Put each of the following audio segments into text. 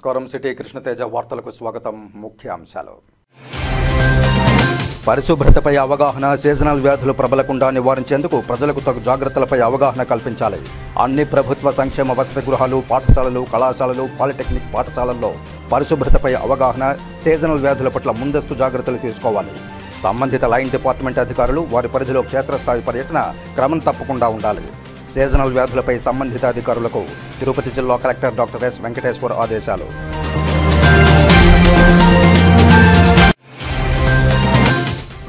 నమస్కారం. సిటీ కృష్ణతేజ వార్తలకు స్వాగతం. ముఖ్యాంశాలు. పరిశుభ్రతపై అవగాహన, సీజనల్ వ్యాధులు ప్రబలకుండా నివారించేందుకు ప్రజలకు తగు జాగ్రత్తలపై అవగాహన కల్పించాలి. అన్ని ప్రభుత్వ సంక్షేమ వసతి గృహాలు, పాఠశాలలు, కళాశాలలు, పాలిటెక్నిక్ పాఠశాలల్లో పరిశుభ్రతపై అవగాహన, సీజనల్ వ్యాధుల పట్ల ముందస్తు జాగ్రత్తలు తీసుకోవాలి. సంబంధిత లైన్ డిపార్ట్మెంట్ అధికారులు వారి పరిధిలో క్షేత్రస్థాయి పర్యటన క్రమం తప్పకుండా ఉండాలి. సీజనల్ వ్యాధులపై సంబంధిత అధికారులకు తిరుపతి జిల్లా కలెక్టర్ డాక్టర్ ఎస్ వెంకటేశ్వర్ ఆదేశాలు.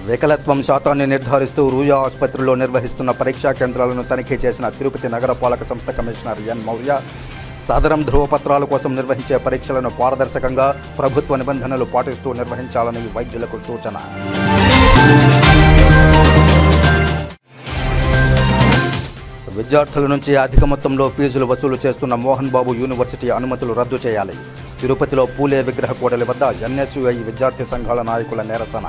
వికలత్వం శాతాన్ని నిర్ధారిస్తూ రూయా ఆసుపత్రిలో నిర్వహిస్తున్న పరీక్షా కేంద్రాలను తనిఖీ చేసిన తిరుపతి నగరపాలక సంస్థ కమిషనర్ ఎన్ మౌర్య సదరం ధృవపత్రాల కోసం నిర్వహించే పరీక్షలను పారదర్శకంగా ప్రభుత్వ నిబంధనలు పాటిస్తూ నిర్వహించాలని వైద్యులకు సూచన. విద్యార్థుల నుంచి అధిక మొత్తంలో ఫీజులు వసూలు చేస్తున్న మోహన్ బాబు యూనివర్సిటీ అనుమతులు రద్దు చేయాలి. తిరుపతిలో పూలే విగ్రహ కూడలి వద్ద ఎన్ఎస్యుఐ విద్యార్థి సంఘాల నాయకుల నిరసన.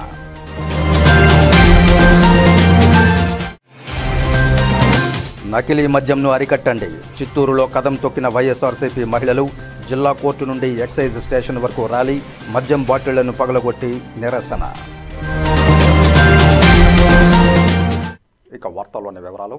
నకిలీ మద్యంను అరికట్టండి. చిత్తూరులో కదం తొక్కిన వైఎస్ఆర్సీపీ మహిళలు. జిల్లా కోర్టు నుండి ఎక్సైజ్ స్టేషన్ వరకు ర్యాలీ. మద్యం బాటిళ్లను పగలగొట్టి నిరసన. ఇక వార్తల్లోని వివరాలు.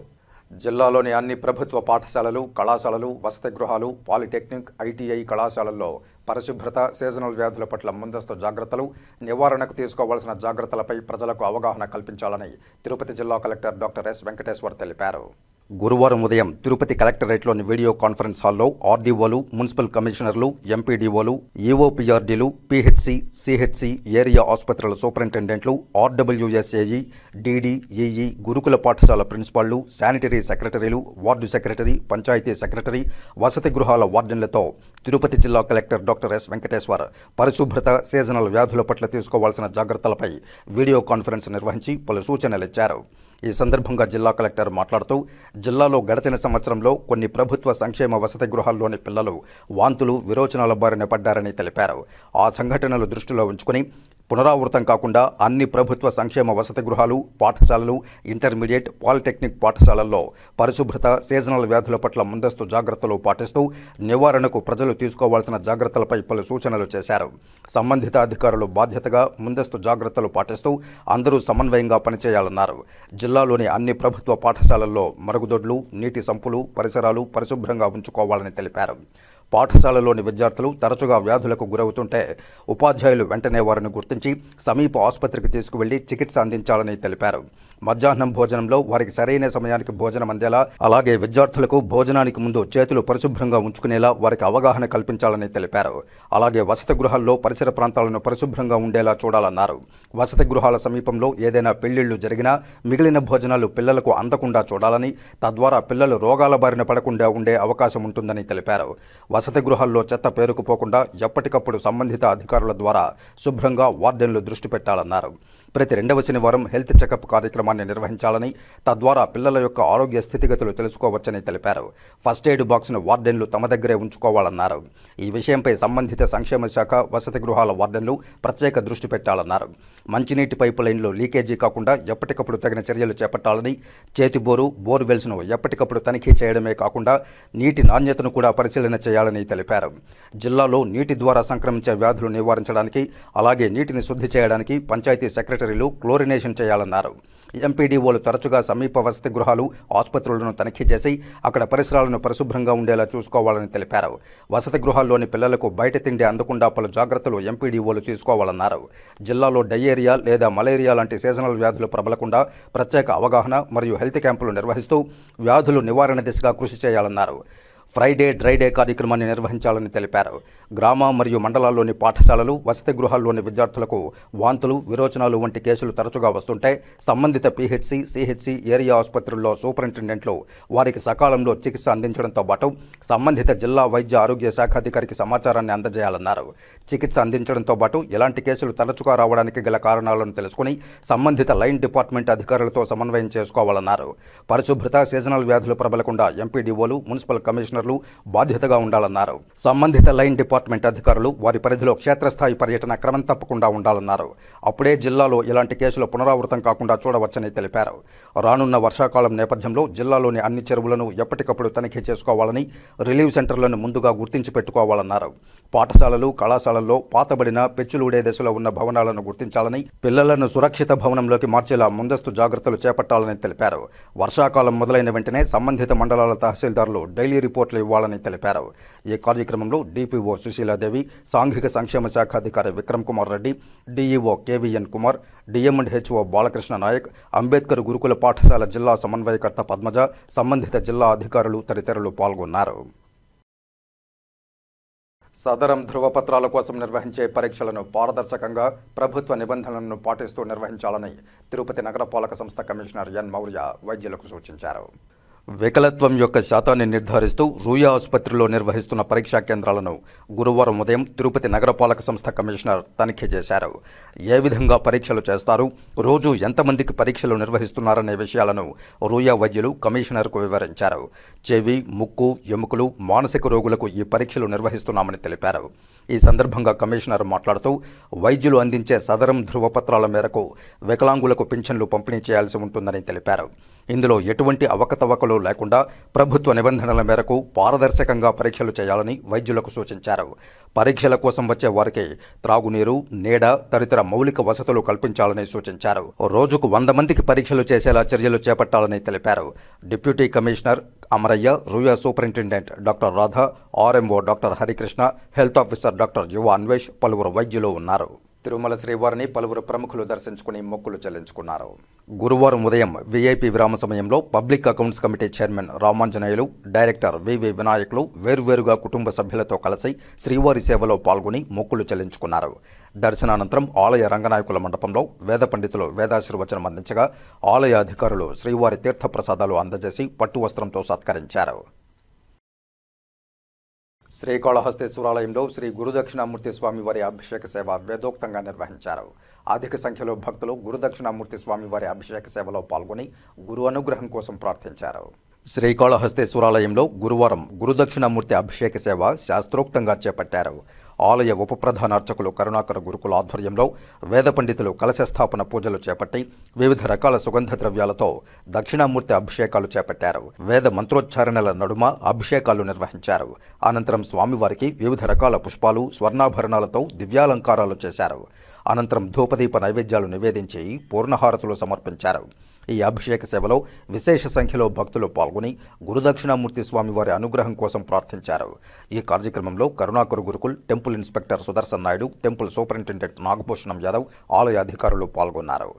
జిల్లాలోని అన్ని ప్రభుత్వ పాఠశాలలు, కళాశాలలు, వసతి గృహాలు, పాలిటెక్నిక్, ఐటీఐ కళాశాలల్లో పరిశుభ్రత, సీజనల్ వ్యాధుల పట్ల ముందస్తు జాగ్రత్తలు, నివారణకు తీసుకోవాల్సిన జాగ్రత్తలపై ప్రజలకు అవగాహన కల్పించాలని తిరుపతి జిల్లా కలెక్టర్ డాక్టర్ ఎస్ వెంకటేశ్వర్ తెలిపారు. గురువారం ఉదయం తిరుపతి కలెక్టరేట్లోని వీడియో కాన్ఫరెన్స్ హాల్లో ఆర్డీఓలు, మున్సిపల్ కమిషనర్లు, ఎంపీడీఓలు, ఈఓపీఆర్డీలు, పీహెచ్సి, సిహెచ్సి, ఏరియా ఆసుపత్రుల సూపరింటెండెంట్లు, ఆర్డబ్ల్యూఎస్ఏఈ, డీడీ, ఈఈ, గురుకుల పాఠశాల ప్రిన్సిపాళ్లు, శానిటరీ సెక్రటరీలు, వార్డు సెక్రటరీ, పంచాయతీ సెక్రటరీ, వసతి గృహాల వార్డెన్లతో తిరుపతి జిల్లా కలెక్టర్ డాక్టర్ ఎస్ వెంకటేశ్వర్ పరిశుభ్రత, సీజనల్ వ్యాధుల పట్ల తీసుకోవాల్సిన జాగ్రత్తలపై వీడియో కాన్ఫరెన్స్ నిర్వహించి పలు సూచనలిచ్చారు. ఈ సందర్భంగా జిల్లా కలెక్టర్ మాట్లాడుతూ జిల్లాలో గడిచిన సంవత్సరంలో కొన్ని ప్రభుత్వ సంక్షేమ వసతి గృహాల్లోని పిల్లలు వాంతులు, విరోచనాల బారిన పడ్డారని తెలిపారు. ఆ సంఘటనలు దృష్టిలో ఉంచుకుని పునరావృతం కాకుండా అన్ని ప్రభుత్వ సంక్షేమ వసతి గృహాలు, పాఠశాలలు, ఇంటర్మీడియట్, పాలిటెక్నిక్ పాఠశాలల్లో పరిశుభ్రత, సీజనల్ వ్యాధుల పట్ల ముందస్తు జాగ్రత్తలు పాటిస్తూ నివారణకు ప్రజలు తీసుకోవాల్సిన జాగ్రత్తలపై పలు సూచనలు చేశారు. సంబంధిత అధికారులు బాధ్యతగా ముందస్తు జాగ్రత్తలు పాటిస్తూ అందరూ సమన్వయంగా పనిచేయాలన్నారు. జిల్లాలోని అన్ని ప్రభుత్వ పాఠశాలల్లో మరుగుదొడ్లు, నీటి సంపులు, పరిసరాలు పరిశుభ్రంగా ఉంచుకోవాలని తెలిపారు. పాఠశాలలోని విద్యార్థులు తరచుగా వ్యాధులకు గురవుతుంటే ఉపాధ్యాయులు వెంటనే వారిని గుర్తించి సమీప ఆసుపత్రికి తీసుకువెళ్లి చికిత్స అందించాలని తెలిపారు. మధ్యాహ్నం భోజనంలో వారికి సరైన సమయానికి భోజనం అందేలా, అలాగే విద్యార్థులకు భోజనానికి ముందు చేతులు పరిశుభ్రంగా ఉంచుకునేలా వారికి అవగాహన కల్పించాలని తెలిపారు. అలాగే వసతి గృహాల్లో పరిసర ప్రాంతాలను పరిశుభ్రంగా ఉండేలా చూడాలన్నారు. వసతి గృహాల సమీపంలో ఏదైనా పెళ్లిళ్లు జరిగినా మిగిలిన భోజనాలు పిల్లలకు అందకుండా చూడాలని, తద్వారా పిల్లలు రోగాల బారిన పడకుండా ఉండే అవకాశం ఉంటుందని తెలిపారు. వసతి గృహాల్లో చెత్త పేరుకుపోకుండా ఎప్పటికప్పుడు సంబంధిత అధికారుల ద్వారా శుభ్రంగా వార్డెన్లు దృష్టి పెట్టాలన్నారు. ప్రతి 2వ శనివారం హెల్త్ చెకప్ కార్యక్రమాన్ని నిర్వహించాలని, తద్వారా పిల్లల యొక్క ఆరోగ్య స్థితిగతులు తెలుసుకోవచ్చని తెలిపారు. ఫస్ట్ ఎయిడ్ బాక్స్ను వార్డెన్లు తమ దగ్గరే ఉంచుకోవాలన్నారు. ఈ విషయంపై సంబంధిత సంక్షేమ శాఖ, వసతి గృహాల వార్డెన్లు ప్రత్యేక దృష్టి పెట్టాలన్నారు. మంచినీటి పైపు లైన్లు లీకేజీ కాకుండా ఎప్పటికప్పుడు తగిన చర్యలు చేపట్టాలని, చేతిబోరు, బోర్వెల్స్ను ఎప్పటికప్పుడు తనిఖీ చేయడమే కాకుండా నీటి నాణ్యతను కూడా పరిశీలన చేయాలని తెలిపారు. జిల్లాలో నీటి ద్వారా సంక్రమించే వ్యాధులు నివారించడానికి, అలాగే నీటిని శుద్ధి చేయడానికి పంచాయతీ సెక్రటరీలు క్లోరినేషన్ చేయాలన్నారు. ఎంపీడీఓలు తరచుగా సమీప వసతి గృహాలు, ఆసుపత్రులను తనిఖీ చేసి అక్కడ పరిసరాలను పరిశుభ్రంగా ఉండేలా చూసుకోవాలని తెలిపారు. వసతి గృహాల్లోని పిల్లలకు బయట తిండి అందకుండా పలు జాగ్రత్తలు ఎంపీడీఓలు తీసుకోవాలన్నారు. జిల్లాలో డయేరియా లేదా మలేరియా లాంటి సీజనల్ వ్యాధులు ప్రబలకుండా ప్రత్యేక అవగాహన మరియు హెల్త్ క్యాంపులు నిర్వహిస్తూ వ్యాధులు నివారణ దిశగా కృషి చేయాలన్నారు. ఫ్రైడే డ్రై డే కార్యక్రమాన్ని నిర్వహించాలని తెలిపారు. గ్రామ మరియు మండలాల్లోని పాఠశాలలు, వసతి గృహాల్లోని విద్యార్థులకు వాంతులు, విరోచనాలు వంటి కేసులు తరచుగా వస్తుంటే సంబంధిత పీహెచ్సి, సిహెచ్సి, ఏరియా ఆసుపత్రుల్లో సూపరింటెండెంట్లు వారికి సకాలంలో చికిత్స అందించడంతో పాటు సంబంధిత జిల్లా వైద్య ఆరోగ్య శాఖాధికారికి సమాచారాన్ని అందజేయాలన్నారు. చికిత్స అందించడంతో పాటు ఎలాంటి కేసులు తరచుగా రావడానికి గల కారణాలను తెలుసుకుని సంబంధిత లైన్ డిపార్ట్మెంట్ అధికారులతో సమన్వయం చేసుకోవాలన్నారు. పరిశుభ్రత, సీజనల్ వ్యాధులు ప్రబలకుండా ఎంపీడీఓలు, మున్సిపల్ కమిషనర్లు బాధ్యతగా ఉండాలన్నారు. సంబంధిత లైన్ డిపార్ట్మెంట్ డిపార్ట్మెంట్ అధికారులు వారి పరిధిలో క్షేత్రస్థాయి పర్యటన క్రమం తప్పకుండా ఉండాలన్నారు. అప్పుడే జిల్లాలో ఇలాంటి కేసులు పునరావృతం కాకుండా చూడవచ్చని తెలిపారు. రానున్న వర్షాకాలం నేపథ్యంలో జిల్లాలోని అన్ని చెరువులను ఎప్పటికప్పుడు తనిఖీ చేసుకోవాలని, రిలీవ్ సెంటర్లను ముందుగా గుర్తించి పెట్టుకోవాలన్నారు. పాఠశాలలు, కళాశాలల్లో పాతబడిన పెచ్చులుడే దశలో ఉన్న భవనాలను గుర్తించాలని, పిల్లలను సురక్షిత భవనంలోకి మార్చేలా ముందస్తు జాగ్రత్తలు చేపట్టాలని తెలిపారు. వర్షాకాలం మొదలైన వెంటనే సంబంధిత మండలాల తహసీల్దార్లు డైలీ రిపోర్టులు ఇవ్వాలని తెలిపారు. ఈ కార్యక్రమంలో డిపిఓ సుశీలాదేవి, సాంఘిక సంక్షేమ శాఖ అధికారి విక్రమ్ కుమార్ రెడ్డి, డిఈఓ కేవీఎన్ కుమార్, డిఎం&హెచ్ఓ బాలకృష్ణ నాయక్, అంబేద్కర్ గురుకుల పాఠశాల జిల్లా సమన్వయకర్త పద్మజ, సంబంధిత జిల్లా అధికారులు తదితరులు పాల్గొన్నారు. సదరం ధృవపత్రాల కోసం నిర్వహించే పరీక్షలను పారదర్శకంగా ప్రభుత్వ నిబంధనలను పాటిస్తూ నిర్వహించాలని తిరుపతి నగరపాలక సంస్థ కమిషనర్ ఎన్ మౌర్య వైద్యులకు సూచించారు. వికలత్వం యొక్క శాతాన్ని నిర్ధారిస్తూ రూయా ఆసుపత్రిలో నిర్వహిస్తున్న పరీక్షా కేంద్రాలను గురువారం ఉదయం తిరుపతి నగరపాలక సంస్థ కమిషనర్ తనిఖీ చేశారు. ఏ విధంగా పరీక్షలు చేస్తారు, రోజు ఎంతమందికి పరీక్షలు నిర్వహిస్తున్నారనే విషయాలను రూయా వైద్యులు కమిషనర్కు వివరించారు. చెవి, ముక్కు, ఎముకలు, మానసిక రోగులకు ఈ పరీక్షలు నిర్వహిస్తున్నామని తెలిపారు. ఈ సందర్భంగా కమిషనర్ మాట్లాడుతూ వైద్యులు అందించే సదరం ధృవపత్రాల మేరకు వికలాంగులకు పింఛన్లు పంపిణీ చేయాల్సి ఉంటుందని తెలిపారు. ఇందులో ఎటువంటి అవకతవకలు లేకుండా ప్రభుత్వ నిబంధనల మేరకు పారదర్శకంగా పరీక్షలు చేయాలని వైద్యులకు సూచించారు. పరీక్షల కోసం వచ్చే వారికి త్రాగునీరు, నీడ తదితర మౌలిక వసతులు కల్పించాలని సూచించారు. రోజుకు 100 మందికి పరీక్షలు చేసేలా చర్యలు చేపట్టాలని తెలిపారు. Deputy commissioner Amarayya, Ruia superintendent doctor Radha, RMO doctor Harikrishna, health officer doctor యువ అన్వేష్, పలువురు వైద్యులు ఉన్నారు. తిరుమల శ్రీవారిని పలువురు ప్రముఖులు దర్శించుకుని మొక్కులు చెల్లించుకున్నారు. గురువారం ఉదయం వీఐపీ విరామ సమయంలో public accounts committee chairman Ramanjaneyulu, director V V వినాయకులు వేర్వేరుగా కుటుంబ సభ్యులతో కలిసి శ్రీవారి సేవలో పాల్గొని మొక్కులు చెల్లించుకున్నారు. దర్శనానంతరం ఆలయ రంగనాయకుల మండపంలో వేద పండితులు వేదాశీర్వచనం అందించగా ఆలయ అధికారులు శ్రీవారి తీర్థప్రసాదాలు అందజేసి పట్టు వస్త్రంతో సత్కరించారు. శ్రీకాళహస్తేశ్వరాలయంలో శ్రీ గురుదక్షిణామూర్తి స్వామివారి అభిషేక సేవ వేదోక్తంగా నిర్వహించారు. అధిక సంఖ్యలో భక్తులు గురుదక్షిణామూర్తి స్వామివారి అభిషేక సేవలో పాల్గొని గురు అనుగ్రహం కోసం ప్రార్థించారు. శ్రీకాళహస్తేశ్వరాలయంలో గురువారం గురుదక్షిణామూర్తి అభిషేక సేవ శాస్త్రోక్తంగా చేపట్టారు. ఆలయ ఉప ప్రధాన అర్చకులు కరుణాకర గురుకుల ఆధ్వర్యంలో వేద పండితులు కలశస్థాపన పూజలు చేపట్టి వివిధ రకాల సుగంధ ద్రవ్యాలతో దక్షిణామూర్తి అభిషేకాలు చేపట్టారు. వేద మంత్రోచ్చారణల నడుమ అభిషేకాలు నిర్వహించారు. అనంతరం స్వామివారికి వివిధ రకాల పుష్పాలు, స్వర్ణాభరణాలతో దివ్యాలంకారాలు చేశారు. అనంతరం ధూపదీప నైవేద్యాలు నివేదించి పూర్ణహారతులు సమర్పించారు. ఈ అభిషేక సేవలో విశేష సంఖ్యలో భక్తులు పాల్గొని గురుదక్షిణామూర్తి స్వామివారి అనుగ్రహం కోసం ప్రార్థించారు. ఈ కార్యక్రమంలో Karunakar Gurukul temple inspector Sudarshan Naidu, temple superintendent Nagabhushanam Yadav, ఆలయ అధికారులు పాల్గొన్నారు.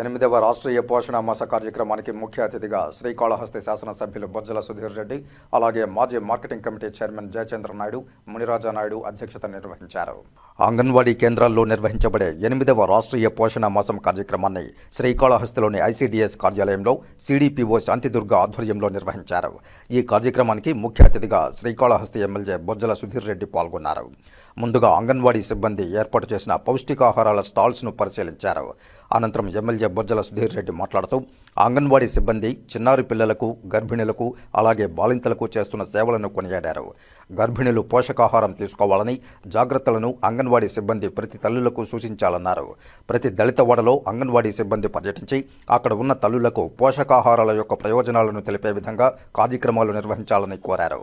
ఎనిమిదవ రాష్ట్రీయ పోషణ మాస కార్యక్రమానికి ముఖ్య అతిథిగా శ్రీకాళహస్తి శాసనసభ్యులు బొజ్జల సుధీర్ రెడ్డి, అలాగే మాజీ marketing committee chairman Jayachandra Naidu, Muniraja Naidu అధ్యక్షత నిర్వహించారు. అంగన్వాడీ కేంద్రాల్లో నిర్వహించబడే 8వ రాష్ట్రీయ పోషణ మాసం కార్యక్రమాన్ని శ్రీకాళహస్తిలోని ఐసీడీఎస్ కార్యాలయంలో సిడిపిఓ శాంతిదుర్గ ఆధ్వర్యంలో నిర్వహించారు. ఈ కార్యక్రమానికి ముఖ్య అతిథిగా శ్రీకాళహస్తి ఎమ్మెల్యే బొజ్జల సుధీర్ రెడ్డి పాల్గొన్నారు. ముందుగా అంగన్వాడీ సిబ్బంది ఏర్పాటు చేసిన పౌష్టికాహారాల స్టాల్స్ను పరిశీలించారు. అనంతరం ఎమ్మెల్యే బొజ్జల సుధీర్ రెడ్డి మాట్లాడుతూ అంగన్వాడీ సిబ్బంది చిన్నారి పిల్లలకు, గర్భిణులకు, అలాగే బాలింతలకు చేస్తున్న సేవలను కొనియాడారు. గర్భిణులు పోషకాహారం తీసుకోవాలని, జాగ్రత్తలను అంగన్వాడీ సిబ్బంది ప్రతి తల్లులకు సూచించాలన్నారు. ప్రతి దళిత వాడలో అంగన్వాడీ సిబ్బంది పర్యటించి అక్కడ ఉన్న తల్లులకు పోషకాహారాల యొక్క ప్రయోజనాలను తెలిపే విధంగా కార్యక్రమాలు నిర్వహించాలని కోరారు.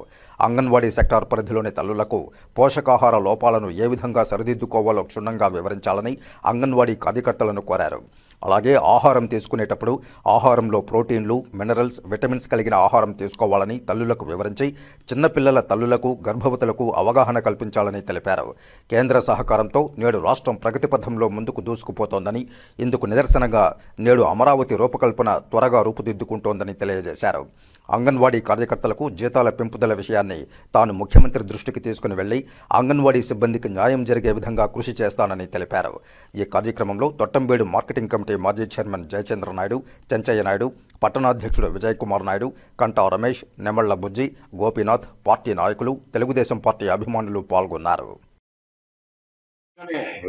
అంగన్వాడీ సెక్టార్ పరిధిలోని తల్లులకు పోషకాహార లోపాలను ఏ విధంగా సరిదిద్దుకోవాలో క్షుణ్ణంగా వివరించాలని అంగన్వాడీ కార్యకర్తలను కోరారు. అలాగే ఆహారం తీసుకునేటప్పుడు ఆహారంలో ప్రోటీన్లు, మినరల్స్, విటమిన్స్ కలిగిన ఆహారం తీసుకోవాలని తల్లులకు వివరించి చిన్నపిల్లల తల్లులకు, గర్భవతులకు అవగాహన కల్పించాలని తెలిపారు. కేంద్ర సహకారంతో నేడు రాష్ట్రం ప్రగతి పథంలో ముందుకు దూసుకుపోతోందని, ఇందుకు నిదర్శనంగా నేడు అమరావతి రూపకల్పన త్వరగా రూపుదిద్దుకుంటోందని తెలియజేశారు. అంగన్వాడీ కార్యకర్తలకు జీతాల పెంపుదల విషయాన్ని తాను ముఖ్యమంత్రి దృష్టికి తీసుకుని వెళ్లి అంగన్వాడీ సిబ్బందికి న్యాయం జరిగే విధంగా కృషి చేస్తానని తెలిపారు. ఈ కార్యక్రమంలో తొట్టంబేడు మార్కెటింగ్ కమిటీ కమిటీ మాజీ చైర్మన్ జయచంద్ర నాయుడు, చెంచయ్య నాయుడు, పట్టణాధ్యక్షుడు విజయ్ కుమార్ నాయుడు, కంటా రమేష్, నెమళ్ల బుజ్జి, గోపీనాథ్, పార్టీ నాయకులు, తెలుగుదేశం పార్టీ అభిమానులు పాల్గొన్నారు.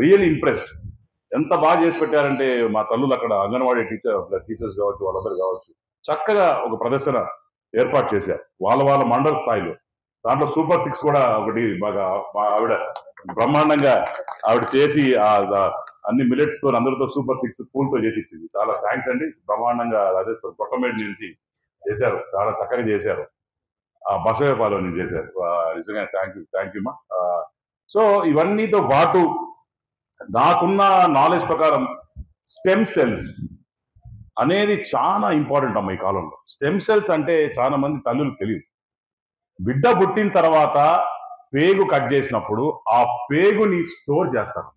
Real impressed. ఎంత బాగా చేసి పెట్టారంటే మా తల్లులు అక్కడ అంగన్వాడీ టీచర్స్ కావచ్చు, వాళ్ళందరూ కావచ్చు, చక్కగా ఒక ప్రదర్శన ఏర్పాటు చేశారు వాళ్ళ మండల స్థాయిలో. దాంట్లో సూపర్ 6 కూడా ఒకటి బాగా ఆవిడ బ్రహ్మాండంగా ఆవిడ చేసి అన్ని మిలెట్స్ తో అందరితో సూపర్ 6 పూల్తో చేసి ఇచ్చింది. చాలా థ్యాంక్స్ అండి. బ్రహ్మాండంగా అదే కొట్టమేడి నుంచి చేశారు, చాలా చక్కగా చేశారు. బసవేపాలెం నుంచి చేశారు. నిజంగా థ్యాంక్ యూ మా. సో ఇవన్నీతో పాటు నాకున్న నాలెడ్జ్ ప్రకారం స్టెమ్ సెల్స్ అనేది చాలా ఇంపార్టెంట్ అమ్మ ఈ కాలంలో. స్టెమ్ సెల్స్ అంటే చాలా మంది తల్లులు తెలియదు. బిడ్డ పుట్టిన తర్వాత పేగు కట్ చేసినప్పుడు ఆ పేగుని స్టోర్ చేస్తారు.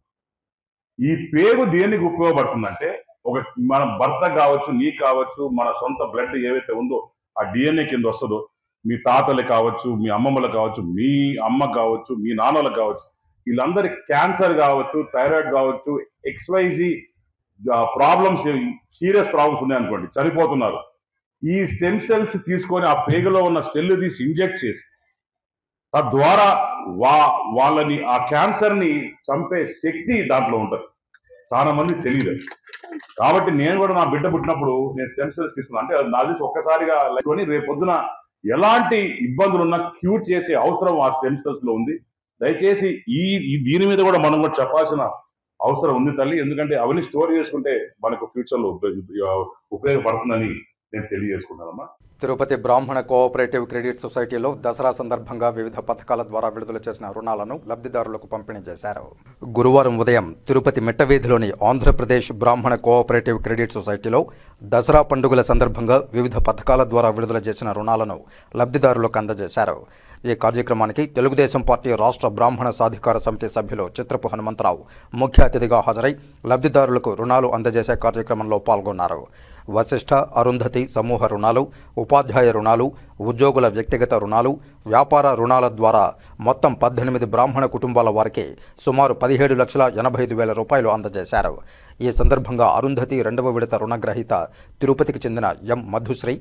ఈ పేగు దేనికి ఉపయోగపడుతుందంటే, మన భర్త కావచ్చు, నీకు కావచ్చు, మన సొంత బ్లడ్ ఏవైతే ఉందో ఆ DNA కింద వస్తుందో, మీ తాతలకు కావచ్చు, మీ అమ్మమ్మలకు కావచ్చు, మీ అమ్మకు కావచ్చు, మీ నాన్నలకు కావచ్చు, వీళ్ళందరికి క్యాన్సర్ కావచ్చు, థైరాయిడ్ కావచ్చు, XYZ ప్రాబ్లమ్స్, సీరియస్ ప్రాబ్లమ్స్ ఉన్నాయనుకోండి, చనిపోతున్నారు. ఈ స్టెమ్ సెల్స్ తీసుకొని ఆ పేగులో ఉన్న సెల్ తీసి ఇంజెక్ట్ చేసి తద్వారా వాళ్ళని ఆ క్యాన్సర్ ని చంపే శక్తి దాంట్లో ఉంటుంది. చాలా మంది తెలియదు. కాబట్టి నేను కూడా నా బిడ్డ పుట్టినప్పుడు నేను స్టెమ్ సెల్స్ తీసుకున్నాను. అంటే నా తెలిసి ఒక్కసారిగా రేపు పొద్దున ఎలాంటి ఇబ్బందులున్నా క్యూర్ చేసే అవసరం ఆ స్టెమ్ సెల్స్ లో ఉంది. దయచేసి దీని మీద కూడా మనం కూడా చెప్పాల్సిన అవసరం ఉంది తల్లి. ఎందుకంటే అవన్నీ స్టోర్ చేసుకుంటే మనకు ఫ్యూచర్ లో ఉపయోగపడుతుందని నేను తెలియజేసుకున్నానమ్మా. తిరుపతి బ్రాహ్మణ కోఆపరేటివ్ క్రెడిట్ సొసైటీలో దసరా సందర్భంగా వివిధ పథకాల ద్వారా విడుదల చేసిన రుణాలను లబ్ధిదారులకు పంపిణీ చేశారు. గురువారం ఉదయం తిరుపతి మిట్టవీధిలోని ఆంధ్రప్రదేశ్ బ్రాహ్మణ కోఆపరేటివ్ క్రెడిట్ సొసైటీలో దసరా పండుగల సందర్భంగా వివిధ పథకాల ద్వారా విడుదల చేసిన రుణాలను లబ్ధిదారులకు అందజేశారు. ఈ కార్యక్రమానికి తెలుగుదేశం పార్టీ రాష్ట్ర బ్రాహ్మణ సాధికార సమితి సభ్యులు చిత్రపు హనుమంతరావు ముఖ్య అతిథిగా హాజరై లబ్ధిదారులకు రుణాలు అందజేసే కార్యక్రమంలో పాల్గొన్నారు. వశిష్ఠ, అరుంధతి సమూహ రుణాలు, ఉపాధ్యాయ రుణాలు, ఉద్యోగుల వ్యక్తిగత రుణాలు, వ్యాపార రుణాల ద్వారా మొత్తం 18 బ్రాహ్మణ కుటుంబాల వారికి సుమారు 17,85,000 రూపాయలు అందజేశారు. ఈ సందర్భంగా అరుంధతి 2వ విడత రుణగ్రహీత తిరుపతికి చెందిన ఎం మధుశ్రీ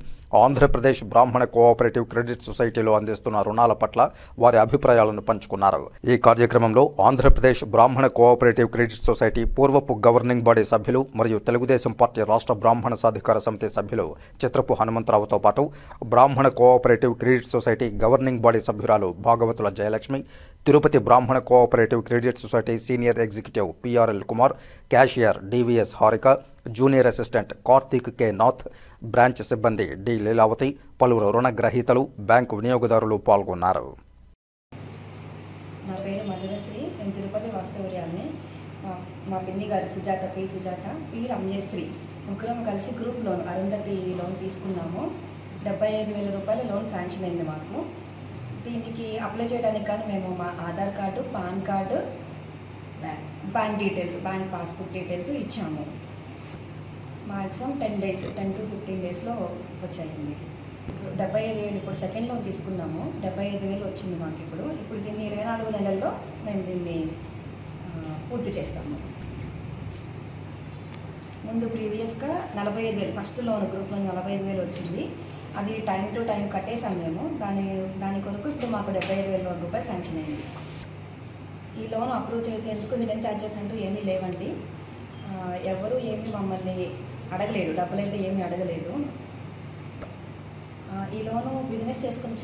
ఆంధ్రప్రదేశ్ బ్రాహ్మణ కోఆపరేటివ్ క్రెడిట్ సొసైటీలో అందిస్తున్న రుణాల పట్ల వారి అభిప్రాయాలను పంచుకున్నారు. ఈ కార్యక్రమంలో ఆంధ్రప్రదేశ్ బ్రాహ్మణ కోఆపరేటివ్ క్రెడిట్ సొసైటీ పూర్వపు గవర్నింగ్ బాడీ సభ్యులు మరియు తెలుగుదేశం పార్టీ రాష్ట్ర బ్రాహ్మణ సాధికార సమితి సభ్యులు చిత్రపు హనుమంతరావుతో పాటు బ్రాహ్మణ cooperative credit society governing body సభ్యురాలు భాగవతుల జయలక్ష్మి, తిరుపతి బ్రాహ్మణ cooperative credit society senior executive PRL Kumar, cashier DVS Harika, junior assistant Karthik K Nath, branch సిబ్బంది D లీలావతి, పలువురు రుణగ్రహీతలు, బ్యాంకు వినియోగదారులు పాల్గొన్నారు. నా పేరు మధురశ్రీ. నేను తిరుపతి వాస్తవ్యాన్ని. మా పిన్ని గారు సుజాత, P రమ్యశ్రీ ముగ్గురం కలిసి గ్రూప్ లోన్ అరుంధతి లోన్ తీసుకున్నాము. 75,000 రూపాయల లోన్ శాంక్షన్ అయింది మాకు. దీనికి అప్లై చేయడానికి కానీ మేము మా Aadhaar card, pan card, bank details, bank passbook details ఇచ్చాము. మ్యాక్సిమం 10 to 15 డేస్లో వచ్చాయండి. 75,000 ఇప్పుడు సెకండ్ లోన్ తీసుకున్నాము. 75,000 వచ్చింది మాకు. ఇప్పుడు దీన్ని 24 నెలల్లో మేము దీన్ని పూర్తి చేస్తాము. ముందు ప్రీవియస్గా 45,000 ఫస్ట్ లోన్ గ్రూప్ లోన్ 45,000 వచ్చింది. అది టైం టు టైం కట్టేసాం మేము. దాని కొరకు ఇప్పుడు మాకు 75,000 రూపాయలు శాంక్షన్ అయింది. ఈ లోన్ అప్రూవ్ చేసేందుకు హిడెన్ ఛార్జెస్ అంటూ ఏమీ లేవండి. ఎవరు ఏమీ మమ్మల్ని అడగలేదు, డబ్బులు అయితే ఏమీ అడగలేదు. ఈ లోను బిజినెస్ చేసుకుని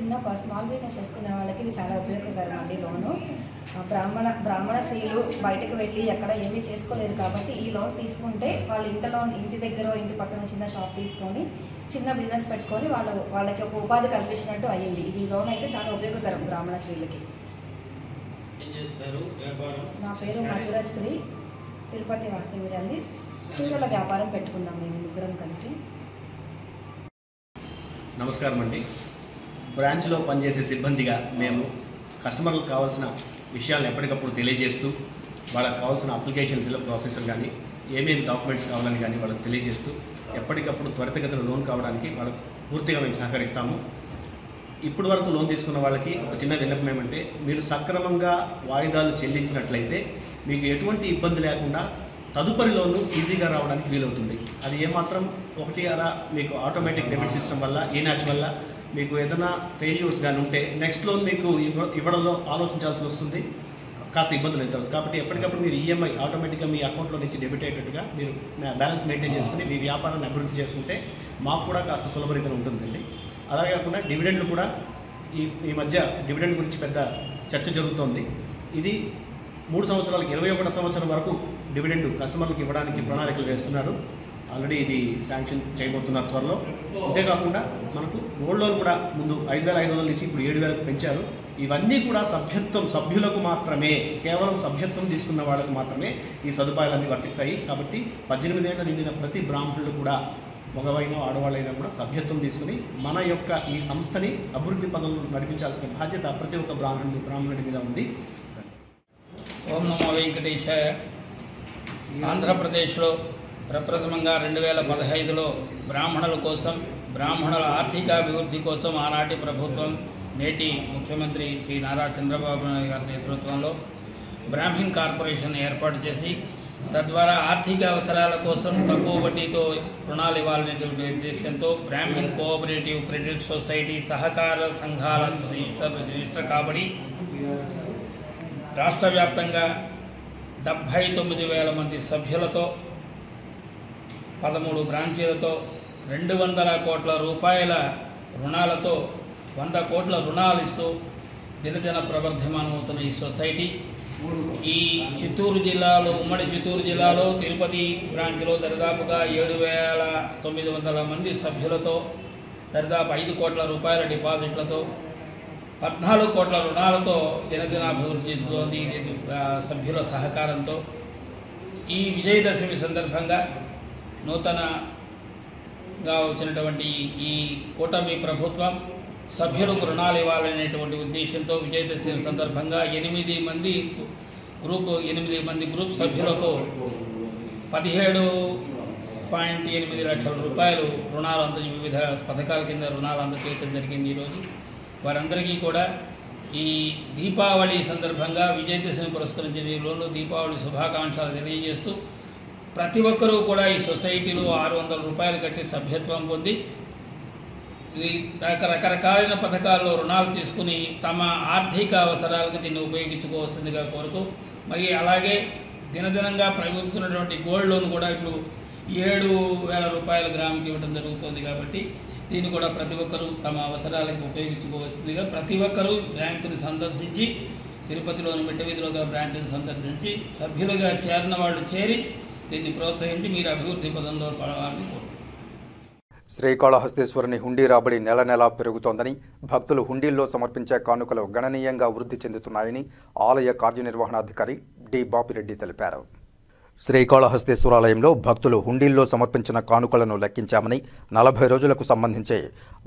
స్మాల్ బిజినెస్ చేసుకునే వాళ్ళకి ఇది చాలా ఉపయోగకరం అండి. లోను బ్రాహ్మణ స్త్రీలు బయటకు వెళ్ళి ఎక్కడ ఏమీ చేసుకోలేరు కాబట్టి ఈ లోన్ తీసుకుంటే వాళ్ళు ఇంటి దగ్గర ఇంటి పక్కన చిన్న షాప్ తీసుకొని చిన్న బిజినెస్ పెట్టుకొని వాళ్ళకి ఒక ఉపాధి కల్పించినట్టు అయ్యింది. ఇది లోన్ అయితే చాలా ఉపయోగకరం బ్రాహ్మణ స్త్రీలకి. నా పేరు మధురశ్రీ, తిరుపతి వాస్తవ్యాన్ని. చీరల వ్యాపారం పెట్టుకున్నాం మేము ముగ్గురం కలిసి. నమస్కారం అండి. బ్రాంచ్లో పనిచేసే సిబ్బందిగా మేము కస్టమర్లకు కావాల్సిన విషయాలను ఎప్పటికప్పుడు తెలియజేస్తూ వాళ్ళకి కావాల్సిన అప్లికేషన్ ఫిల్అప్ ప్రాసెస్లు కానీ ఏమేమి డాక్యుమెంట్స్ కావాలని కానీ వాళ్ళకి తెలియజేస్తూ ఎప్పటికప్పుడు త్వరితగతిన లోన్ కావడానికి వాళ్ళకు పూర్తిగా మేము సహకరిస్తాము. ఇప్పటి వరకు లోన్ తీసుకున్న వాళ్ళకి ఒక చిన్న విన్నపం ఏమంటే, మీరు సక్రమంగా వాయిదాలు చెల్లించినట్లయితే మీకు ఎటువంటి ఇబ్బంది లేకుండా తదుపరి లోను ఈజీగా రావడానికి వీలవుతుంది. అది ఏమాత్రం ఒకటి అలా మీకు ఆటోమేటిక్ డెబిట్ సిస్టమ్ వల్ల ఈనాచ్ వల్ల మీకు ఏదైనా ఫెయిల్యూర్స్ కానీ ఉంటే నెక్స్ట్ లోన్ మీకు ఇవ్వడంలో ఆలోచించాల్సి వస్తుంది, కాస్త ఇబ్బందులు అవుతారు. కాబట్టి ఎప్పటికప్పుడు మీరు ఈఎంఐ ఆటోమేటిక్గా మీ అకౌంట్లో నుంచి డెబిట్ అయ్యేటట్టుగా మీరు బ్యాలెన్స్ మెయింటైన్ చేసుకుని మీ వ్యాపారాన్ని అభివృద్ధి చేసుకుంటే మాకు కూడా కాస్త సులభరీతిగా ఉంటుందండి. అలాగే కాకుండా డివిడెండ్లు కూడా ఈ మధ్య డివిడెండ్ గురించి పెద్ద చర్చ జరుగుతోంది. ఇది 3 సంవత్సరాలకి 21 సంవత్సరం వరకు డివిడెండ్ కస్టమర్లకు ఇవ్వడానికి ప్రణాళికలు వేస్తున్నారు. ఆల్రెడీ ఇది శాంక్షన్ చేయబోతున్నారు త్వరలో. అంతేకాకుండా మనకు గోల్డ్ లోన్ కూడా ముందు 5,500 నుంచి ఇప్పుడు 7,000కు పెంచారు. ఇవన్నీ కూడా సభ్యులకు మాత్రమే, కేవలం సభ్యత్వం తీసుకున్న వాళ్ళకు మాత్రమే ఈ సదుపాయాలన్నీ వర్తిస్తాయి. కాబట్టి 18 ఏళ్ళ నిండిన ప్రతి బ్రాహ్మణులు కూడా, మగవైనా ఆడవాళ్ళైనా కూడా సభ్యత్వం తీసుకుని మన యొక్క ఈ సంస్థని అభివృద్ధి పనులను నడిపించాల్సిన బాధ్యత ప్రతి ఒక్క బ్రాహ్మణుడి మీద ఉంది. ఓం నమో వెంకటేశాయ. ఆంధ్రప్రదేశ్లో ప్రప్రథమంగా 2015లో బ్రాహ్మణుల కోసం, బ్రాహ్మణుల ఆర్థికాభివృద్ధి కోసం ఆనాటి ప్రభుత్వం, నేటి ముఖ్యమంత్రి శ్రీ నారా చంద్రబాబు నాయుడు గారి నేతృత్వంలో బ్రాహ్మిన్ కార్పొరేషన్ ఏర్పాటు చేసి తద్వారా ఆర్థిక అవసరాల కోసం తక్కువ వడ్డీతో రుణాలు ఇవ్వాలనేటువంటి ఉద్దేశంతో బ్రాహ్మిన్ కోఆపరేటివ్ క్రెడిట్ సొసైటీ సహకార సంఘాల రిజిస్టర్ కాబడి రాష్ట్ర వ్యాప్తంగా 79,000 మంది సభ్యులతో 13 బ్రాంచీలతో 200 కోట్ల రూపాయల రుణాలతో 100 కోట్ల రుణాలు ఇస్తూ దినదిన ప్రవర్ధమానమవుతున్న ఈ సొసైటీ ఈ చిత్తూరు జిల్లాలో, ఉమ్మడి చిత్తూరు జిల్లాలో తిరుపతి బ్రాంచ్లో దరిదాపుగా 7,900 మంది సభ్యులతో దరిదాపు 5 కోట్ల రూపాయల డిపాజిట్లతో 14 కోట్ల రుణాలతో దినదినాభివృద్ధి సభ్యుల సహకారంతో ఈ విజయదశమి సందర్భంగా నూతనంగా వచ్చినటువంటి ఈ కూటమి ప్రభుత్వం సభ్యులకు రుణాలు ఇవ్వాలనేటువంటి ఉద్దేశంతో విజయదశమి సందర్భంగా 8 మంది గ్రూప్ సభ్యులకు 17.8 లక్షల రూపాయలు రుణాలు వివిధ పథకాల కింద రుణాలు అందజేయడం జరిగింది. ఈరోజు వారందరికీ కూడా ఈ దీపావళి సందర్భంగా విజయదశమి పురస్కరించిన రోజుల్లో దీపావళి శుభాకాంక్షలు తెలియజేస్తూ ప్రతి ఒక్కరూ కూడా ఈ సొసైటీలో 600 రూపాయలు కట్టి సభ్యత్వం పొంది రకరకాలైన పథకాల్లో రుణాలు తీసుకుని తమ ఆర్థిక అవసరాలకు దీన్ని ఉపయోగించుకోవాల్సిందిగా కోరుతూ, మరి అలాగే దినదినంగా ప్రభుత్వటువంటి గోల్డ్ లోన్ కూడా ఇప్పుడు 7,000 రూపాయల గ్రాముకి ఇవ్వడం జరుగుతుంది. కాబట్టి దీన్ని కూడా ప్రతి ఒక్కరూ తమ అవసరాలకు ఉపయోగించుకోవాల్సిందిగా ప్రతి ఒక్కరూ బ్యాంకుని సందర్శించి, తిరుపతిలోని మిట్టవీధిలో గల బ్రాంచ్ని సందర్శించి సభ్యులుగా చేరిన వాళ్ళు చేరి దీన్ని ప్రోత్సహించి మీరు అభివృద్ధి పదంలో పడవాలని కోరుతున్నారు. శ్రీకాళహస్తీశ్వరుని హుండీ రాబడి నెల నెలా పెరుగుతోందని, భక్తులు హుండీల్లో సమర్పించే కానుకలు గణనీయంగా వృద్ధి చెందుతున్నాయని ఆలయ కార్యనిర్వహణాధికారి డి బాపిరెడ్డి తెలిపారు. శ్రీకాళహస్తీశ్వరాలయంలో భక్తులు హుండీల్లో సమర్పించిన కానుకలను లెక్కించామని, 40 రోజులకు సంబంధించి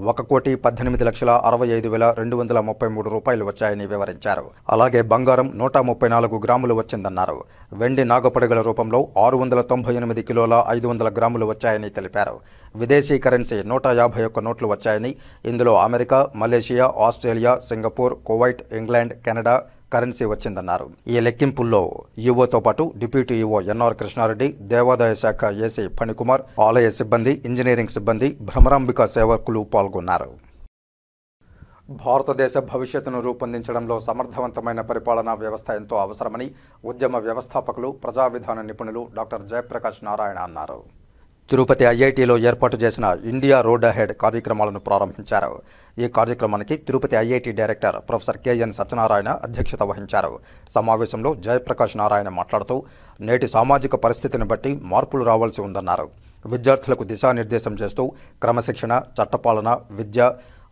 1,18,65,233 రూపాయలు వచ్చాయని వివరించారు. అలాగే బంగారం 134 గ్రాములు వచ్చిందన్నారు. వెండి నాగపడగల రూపంలో 698 కిలోల 500 గ్రాములు వచ్చాయని తెలిపారు. విదేశీ కరెన్సీ 151 నోట్లు వచ్చాయని, ఇందులో America, Malaysia, Australia, Singapore, Kuwait, England, Canada currency వచ్చిందన్నారు. ఈ లెక్కింపుల్లో ఈవోతో పాటు డిప్యూటీ ఈవో ఎన్ఆర్ కృష్ణారెడ్డి, దేవాదాయ శాఖ ఏసీ ఫణికుమార్, ఆలయ సిబ్బంది, ఇంజనీరింగ్ సిబ్బంది, భ్రమరాంబిక సేవకులు పాల్గొన్నారు. భారతదేశ భవిష్యత్తును రూపొందించడంలో సమర్థవంతమైన పరిపాలనా వ్యవస్థ ఎంతో అవసరమని ఉద్యమ వ్యవస్థాపకులు, ప్రజా విధాన నిపుణులు డాక్టర్ జయప్రకాష్ నారాయణ అన్నారు. తిరుపతి ఐఐటీలో ఏర్పాటు చేసిన ఇండియా రోడ్ అహెడ్ కార్యక్రమాలను ప్రారంభించారు. ఈ కార్యక్రమానికి Tirupati IIT director professor KN Satyanarayana అధ్యక్షత వహించారు. సమావేశంలో జయప్రకాష్ నారాయణ మాట్లాడుతూ నేటి సామాజిక పరిస్థితిని బట్టి మార్పులు రావాల్సి ఉందన్నారు. విద్యార్థులకు దిశానిర్దేశం చేస్తూ క్రమశిక్షణ, చట్టపాలన, విద్య,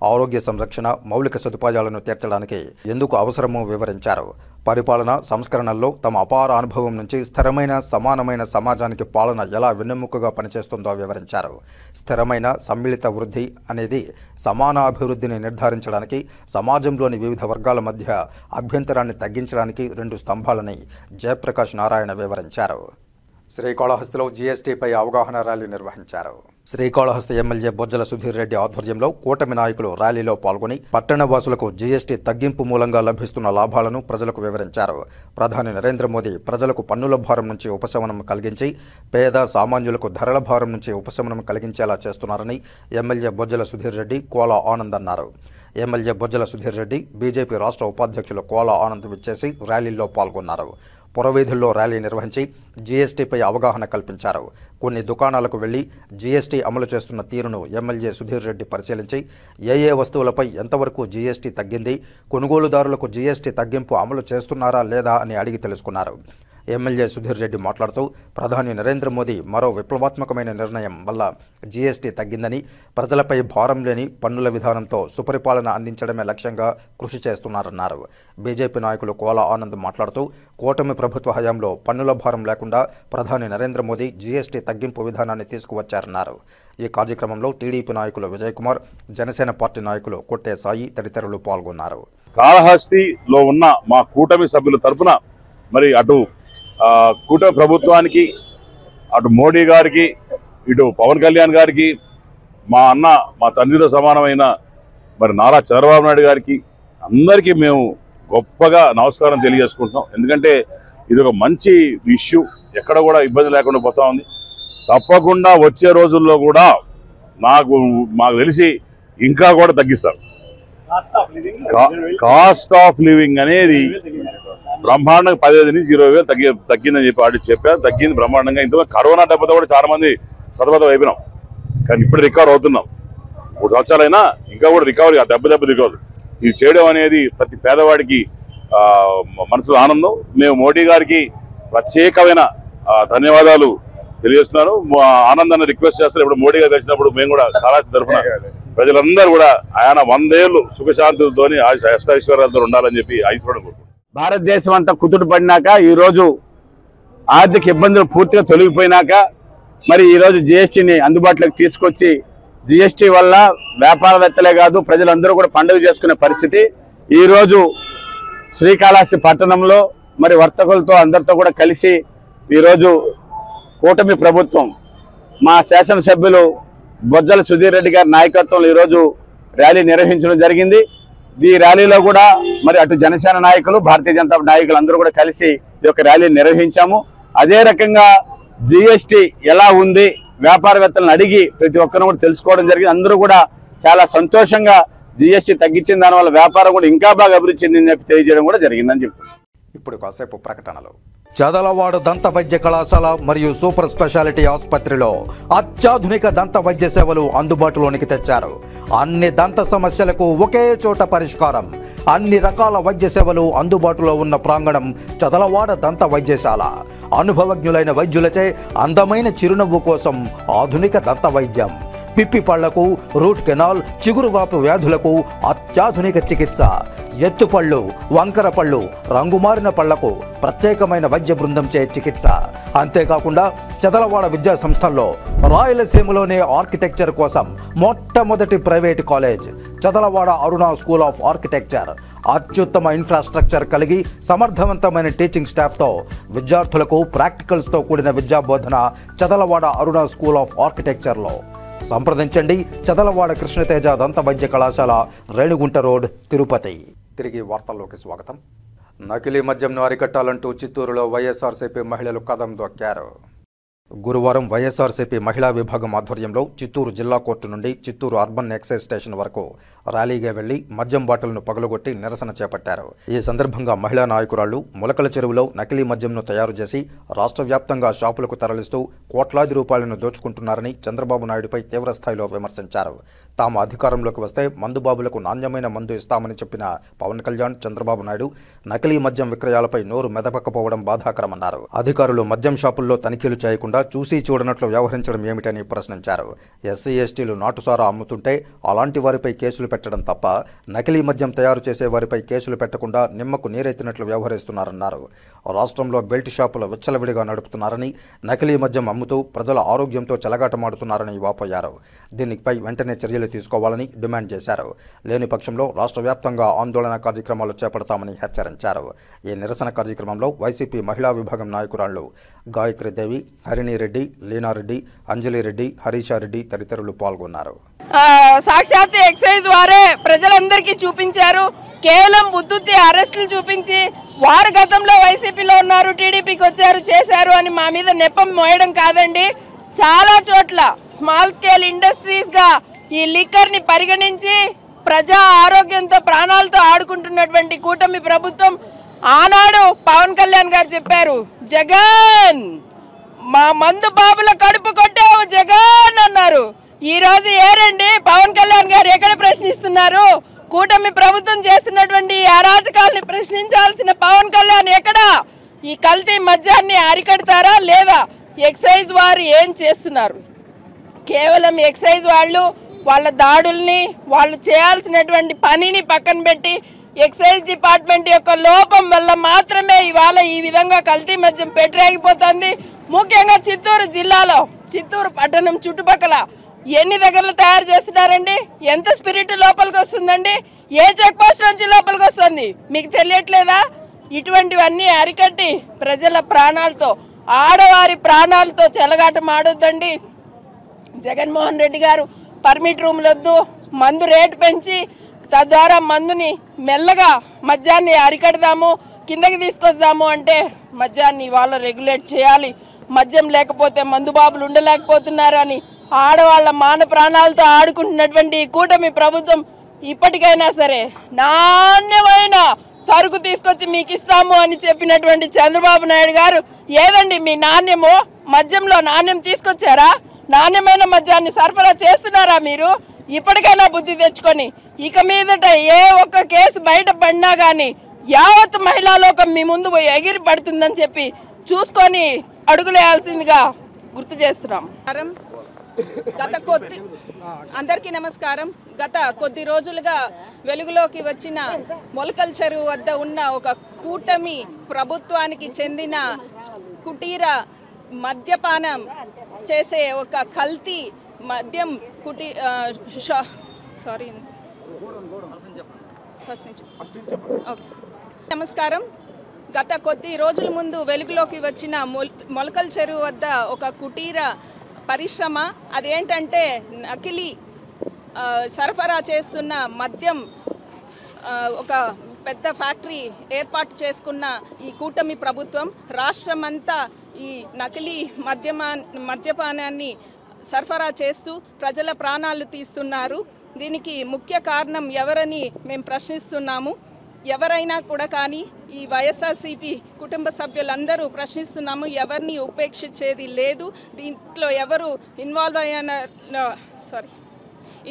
ఆరోగ్య సంరక్షణ, మౌలిక సదుపాయాలను తీర్చడానికి ఎందుకు అవసరమో వివరించారు. పరిపాలన సంస్కరణల్లో తమ అపార అనుభవం నుంచి స్థిరమైన, సమానమైన సమాజానికి పాలన ఎలా వెన్నెముకగా పనిచేస్తుందో వివరించారు. స్థిరమైన సమ్మిళిత వృద్ధి అనేది సమాన అభివృద్ధిని నిర్ధారించడానికి, సమాజంలోని వివిధ వర్గాల మధ్య అభ్యంతరాన్ని తగ్గించడానికి 2 స్తంభాలని జయప్రకాష్ నారాయణ వివరించారు. శ్రీకాళహస్తిలో జీఎస్టీపై అవగాహన ర్యాలీ నిర్వహించారు. శ్రీకాళహస్తి ఎమ్మెల్యే బొజ్జల సుధీర్ రెడ్డి ఆధ్వర్యంలో కూటమి నాయకులు ర్యాలీలో పాల్గొని పట్టణవాసులకు జీఎస్టీ తగ్గింపు మూలంగా లభిస్తున్న లాభాలను ప్రజలకు వివరించారు. ప్రధాని నరేంద్ర మోదీ ప్రజలకు పన్నుల భారం నుంచి ఉపశమనం కలిగించి పేద సామాన్యులకు ధరల భారం నుంచి ఉపశమనం కలిగించేలా చేస్తున్నారని ఎమ్మెల్యే బొజ్జల సుధీర్ రెడ్డి కోలా ఆనంద్ అన్నారు. ఎమ్మెల్యే బొజ్జల సుధీర్ రెడ్డి బీజేపీ రాష్ట్ర ఉపాధ్యక్షులు కోలా ఆనంద్ విచ్చేసి ర్యాలీలో పాల్గొన్నారు. పురవీధుల్లో ర్యాలీ నిర్వహించి జీఎస్టీపై అవగాహన కల్పించారు. కొన్ని దుకాణాలకు వెళ్లి జీఎస్టీ అమలు చేస్తున్న తీరును ఎమ్మెల్యే సుధీర్ రెడ్డి పరిశీలించి ఏ వస్తువులపై ఎంతవరకు జీఎస్టీ తగ్గింది, కొనుగోలుదారులకు జీఎస్టీ తగ్గింపు అమలు చేస్తున్నారా లేదా అని అడిగి తెలుసుకున్నారు. ఎమ్మెల్యే సుధీర్ రెడ్డి మాట్లాడుతూ ప్రధాని నరేంద్ర మోదీ మరో విప్లవాత్మకమైన నిర్ణయం వల్ల జీఎస్టీ తగ్గిందని, ప్రజలపై భారం లేని పన్నుల విధానంతో సుపరిపాలన అందించడమే లక్ష్యంగా కృషి చేస్తున్నారన్నారు. బీజేపీ నాయకులు కోలా ఆనంద్ మాట్లాడుతూ కూటమి ప్రభుత్వ హయాంలో పన్నుల భారం లేకుండా ప్రధాని నరేంద్ర మోదీ జీఎస్టీ తగ్గింపు విధానాన్ని తీసుకువచ్చారన్నారు. ఈ కార్యక్రమంలో టీడీపీ నాయకులు విజయ్ కుమార్, జనసేన పార్టీ నాయకులు కొట్టే సాయి తదితరులు పాల్గొన్నారు. కాళహస్తిలో ఉన్న మా కూటమి సభ్యుల తరఫున మరి అటు కూటమి ప్రభుత్వానికి, అటు మోడీ గారికి, ఇటు పవన్ కళ్యాణ్ గారికి, మా అన్న మా తండ్రితో సమానమైన మరి నారా చంద్రబాబు నాయుడు గారికి అందరికీ మేము గొప్పగా నమస్కారం తెలియజేసుకుంటున్నాం. ఎందుకంటే ఇది ఒక మంచి ఇష్యూ, ఎక్కడ కూడా ఇబ్బంది లేకుండా పోతా ఉంది. తప్పకుండా వచ్చే రోజుల్లో కూడా మాకు తెలిసి ఇంకా కూడా తగ్గిస్తారు. కాస్ట్ ఆఫ్ లివింగ్ అనేది బ్రహ్మాండంగా 15 నుంచి 20,000 తగ్గిందని చెప్పారు. తగ్గింది బ్రహ్మాండంగా. ఇంతలో కరోనా దెబ్బతో కూడా చాలా మంది సతమతం అయిపోయినాం, కానీ ఇప్పుడు రికవర్ అవుతున్నాం. 3 సంవత్సరాలైనా ఇంకా కూడా రికవరీ, ఆ దెబ్బ రికవరీ ఇది చేయడం అనేది ప్రతి పేదవాడికి మనసులో ఆనందం. మేము మోడీ గారికి ప్రత్యేకమైన ధన్యవాదాలు తెలియజేస్తున్నాను. ఆనందాన్ని రిక్వెస్ట్ చేస్తారు. ఇప్పుడు మోడీ గారు కలిసినప్పుడు మేము కూడా కాళహస్తి తరఫున ప్రజలందరూ కూడా ఆయన 100 ఏళ్ళు సుఖశాంతులతోని అష్టైశ్వర్యాలతో ఉండాలని చెప్పి ఆశించడం. భారతదేశం అంతా కుదుట పడినాక, ఈరోజు ఆర్థిక ఇబ్బందులు పూర్తిగా తొలగిపోయినాక మరి ఈరోజు జిఎస్టీని అందుబాటులోకి తీసుకొచ్చి జిఎస్టీ వల్ల వ్యాపారవేత్తలే కాదు ప్రజలందరూ కూడా పండుగ చేసుకునే పరిస్థితి. ఈరోజు శ్రీకాళహస్తి పట్టణంలో మరి వర్తకులతో అందరితో కూడా కలిసి ఈరోజు కూటమి ప్రభుత్వం మా శాసనసభ్యులు బొజ్జల సుధీర్ రెడ్డి గారి నాయకత్వంలో ఈరోజు ర్యాలీ నిర్వహించడం జరిగింది. ఈ ర్యాలీలో కూడా మరి అటు జనసేన నాయకులు, భారతీయ జనతా నాయకులు అందరూ కూడా కలిసి ఈ యొక్క ర్యాలీ నిర్వహించాము. అదే రకంగా జిఎస్టీ ఎలా ఉంది వ్యాపారవేత్తలను అడిగి ప్రతి ఒక్కరు కూడా తెలుసుకోవడం జరిగింది. అందరూ కూడా చాలా సంతోషంగా జిఎస్టీ తగ్గించిన దానివల్ల వ్యాపారం కూడా ఇంకా బాగా అభివృద్ధి చెందిందని చెప్పి తెలియజేయడం కూడా జరిగిందని చెప్తున్నారు. ఇప్పుడు కాసేపు ప్రకటనలు. చదలవాడ దంత వైద్య కళాశాల మరియు సూపర్ స్పెషాలిటీ ఆసుపత్రిలో అత్యాధునిక దంత వైద్య సేవలు అందుబాటులోనికి తెచ్చారు. అన్ని దంత సమస్యలకు ఒకే చోట పరిష్కారం. అన్ని రకాల వైద్య సేవలు అందుబాటులో ఉన్న ప్రాంగణం చదలవాడ దంత వైద్యశాల. అనుభవజ్ఞులైన వైద్యులచే అందమైన చిరునవ్వు కోసం ఆధునిక దంత వైద్యం. పిప్పి పళ్లకు, రూట్ కెనాల్, చిగురువాపు వ్యాధులకు అత్యాధునిక చికిత్స. ఎత్తుపళ్ళు, వంకర పళ్ళు, రంగుమారిన పళ్లకు ప్రత్యేకమైన వైద్య బృందంచే చికిత్స. అంతేకాకుండా చదలవాడ విద్యా సంస్థల్లో రాయలసీమలోనే ఆర్కిటెక్చర్ కోసం మొట్టమొదటి private college Chadalavada Aruna school of architecture. అత్యుత్తమ ఇన్ఫ్రాస్ట్రక్చర్ కలిగి సమర్థవంతమైన టీచింగ్ స్టాఫ్తో విద్యార్థులకు ప్రాక్టికల్స్తో కూడిన విద్యాబోధన చదలవాడ అరుణ స్కూల్ ఆఫ్ ఆర్కిటెక్చర్లో. సంప్రదించండి. చదలవాడ కృష్ణతేజ దంత వైద్య కళాశాల, రేణిగుంట రోడ్, తిరుపతి. తిరిగి వార్తల్లోకి స్వాగతం. నకిలీ మద్యంను అరికట్టాలంటూ చిత్తూరులో వైఎస్ఆర్సీపీ మహిళలు కదం దొక్కారు. గురువారం వైఎస్ఆర్సీపీ మహిళా విభాగం ఆధ్వర్యంలో చిత్తూరు జిల్లా కోర్టు నుండి చిత్తూరు అర్బన్ ఎక్సైజ్ స్టేషన్ వరకు ర్యాలీగా వెళ్లి మద్యం బాటిల్ను పగలగొట్టి నిరసన చేపట్టారు. ఈ సందర్భంగా మహిళా నాయకురాళ్లు ములకల చెరువులో నకిలీ మద్యంను తయారు చేసి రాష్ట్ర వ్యాప్తంగా షాపులకు తరలిస్తూ కోట్లాది రూపాయలను దోచుకుంటున్నారని చంద్రబాబు నాయుడుపై తీవ్రస్థాయిలో విమర్శించారు. తాము అధికారంలోకి వస్తే మందుబాబులకు నాణ్యమైన మందు ఇస్తామని చెప్పిన పవన్ కళ్యాణ్, చంద్రబాబు నాయుడు నకిలీ మద్యం విక్రయాలపై నోరు మెదపకపోవడం బాధాకరమన్నారు. అధికారులు మద్యం షాపుల్లో తనిఖీలు చేయకుండా చూసి చూడనట్లు వ్యవహరించడం ఏమిటని ప్రశ్నించారు. ఎస్సీ ఎస్టీలు నాటుసారా అమ్ముతుంటే అలాంటి వారిపై కేసులు పెట్టడం తప్ప నకిలీ మద్యం తయారు చేసే వారిపై కేసులు పెట్టకుండా నిమ్మకు నీరెత్తినట్లు వ్యవహరిస్తున్నారన్నారు. రాష్ట్రంలో బెల్ట్ షాపులు విచ్చలవిడిగా నడుపుతున్నారని, నకిలీ మద్యం అమ్ముతూ ప్రజల ఆరోగ్యంతో చెలగాటమాడుతున్నారని వాపోయారు. దీనిపై వెంటనే చర్యలు చర్యలు తీసుకోవాలని డిమాండ్ చేశారు. లేని పక్షంలో రాష్ట్ర వ్యాప్తంగా ఆందోళన కార్యక్రమాలు చేపడతామని హెచ్చరించారు. ఈ నిరసన కార్యక్రమంలో వైసీపీ మహిళా విభాగం నాయకురాళ్లు గాయత్రీదేవి, హరిణిరెడ్డి, లీనారెడ్డి, అంజలిరెడ్డి, హరీషారెడ్డి తదితరులు పాల్గొన్నారు. సాక్షాత్ ఎక్సైజ్ వారే ప్రజలందరికీ చూపించారు. కేవలం బుద్ధుత్తి అరెస్టులు చూపించి వారు గతంలో వైసీపీలో ఉన్నారు, టీడీపీకి వచ్చారు, చేశారు అని మా మీద నెపం మోయడం కాదండి. చాలా చోట్ల స్మాల్ స్కేల్ ఇండస్ట్రీస్గా ఈ లిక్కర్ని పరిగణించి ప్రజా ఆరోగ్యంతో ప్రాణాలతో ఆడుకుంటున్నటువంటి కూటమి ప్రభుత్వం. ఆనాడు పవన్ కళ్యాణ్ గారు చెప్పారు, జగన్ మా మందు బాబుల కడుపు కొట్టావు జగన్ అన్నారు. ఈ రోజు ఏరండి పవన్ కళ్యాణ్ గారు ఎక్కడ ప్రశ్నిస్తున్నారు? కూటమి ప్రభుత్వం చేస్తున్నటువంటి అరాచకాలని ప్రశ్నించాల్సిన పవన్ కళ్యాణ్ ఎక్కడ? ఈ కల్తీ మద్యాన్ని అరికడతారా లేదా? ఎక్సైజ్ వారు ఏం చేస్తున్నారు? కేవలం ఎక్సైజ్ వాళ్ళు వాళ్ళ దాడుల్ని, వాళ్ళు చేయాల్సినటువంటి పనిని పక్కన పెట్టి ఎక్సైజ్ డిపార్ట్మెంట్ యొక్క లోపం వల్ల మాత్రమే ఇవాళ ఈ విధంగా కల్తీ మద్యం పెట్టరేగిపోతుంది. ముఖ్యంగా చిత్తూరు జిల్లాలో, చిత్తూరు పట్టణం చుట్టుపక్కల ఎన్ని దగ్గరలు తయారు చేస్తున్నారండి? ఎంత స్పిరిట్ లోపలికి వస్తుందండి? ఏ చెక్ పోస్ట్ నుంచి లోపలికి వస్తుంది? మీకు తెలియట్లేదా? ఇటువంటివన్నీ అరికట్టి ప్రజల ప్రాణాలతో, ఆడవారి ప్రాణాలతో చెలగాటం ఆడొద్దండి. జగన్మోహన్ రెడ్డి గారు పర్మిట్ రూమ్లు వద్దు, మందు రేటు పెంచి తద్వారా మందుని మెల్లగా మద్యాన్ని అరికడదాము, కిందకి తీసుకొద్దాము అంటే మద్యాన్ని ఇవాళ రెగ్యులేట్ చేయాలి. మద్యం లేకపోతే మందుబాబులు ఉండలేకపోతున్నారు అని ఆడవాళ్ల మాన ప్రాణాలతో ఆడుకుంటున్నటువంటి కూటమి ప్రభుత్వం ఇప్పటికైనా సరే నాణ్యమైన సరుకు తీసుకొచ్చి మీకు ఇస్తాము అని చెప్పినటువంటి చంద్రబాబు నాయుడు గారు ఏదండి మీ నాణ్యము? మద్యంలో నాణ్యం తీసుకొచ్చారా? నాణ్యమైన మద్యాన్ని సరఫరా చేస్తున్నారా మీరు? ఇప్పటికైనా బుద్ధి తెచ్చుకొని ఇక మీదట ఏ ఒక్క కేసు బయట పడినా కానీ యావత్ మహిళా లోకం మీ ముందు పోయి ఎగిరి పడుతుందని చెప్పి చూసుకొని అడుగులేయాల్సిందిగా గుర్తు చేస్తున్నాం. అందరికీ నమస్కారం. గత కొద్ది రోజులుగా వెలుగులోకి వచ్చిన మొలకల చెరువు వద్ద ఉన్న ఒక కూటమి ప్రభుత్వానికి చెందిన కుటీర మద్యపానం చేసే ఒక కల్తీ మద్యం నమస్కారం. గత కొద్ది రోజుల ముందు వెలుగులోకి వచ్చిన మొలకల చెరువు వద్ద ఒక కుటీర పరిశ్రమ, అదేంటంటే నకిలీ సరఫరా చేస్తున్న మద్యం ఒక పెద్ద ఫ్యాక్టరీ ఏర్పాటు చేసుకున్న ఈ కూటమి ప్రభుత్వం రాష్ట్రమంతా ఈ నకిలీ మద్యపానాన్ని సరఫరా చేస్తూ ప్రజల ప్రాణాలు తీస్తున్నారు. దీనికి ముఖ్య కారణం ఎవరని మేము ప్రశ్నిస్తున్నాము. ఎవరైనా కూడా కానీ ఈ వైఎస్ఆర్సీపీ కుటుంబ సభ్యులందరూ ప్రశ్నిస్తున్నాము. ఎవరిని ఉపేక్షించేది లేదు. దీంట్లో ఎవరు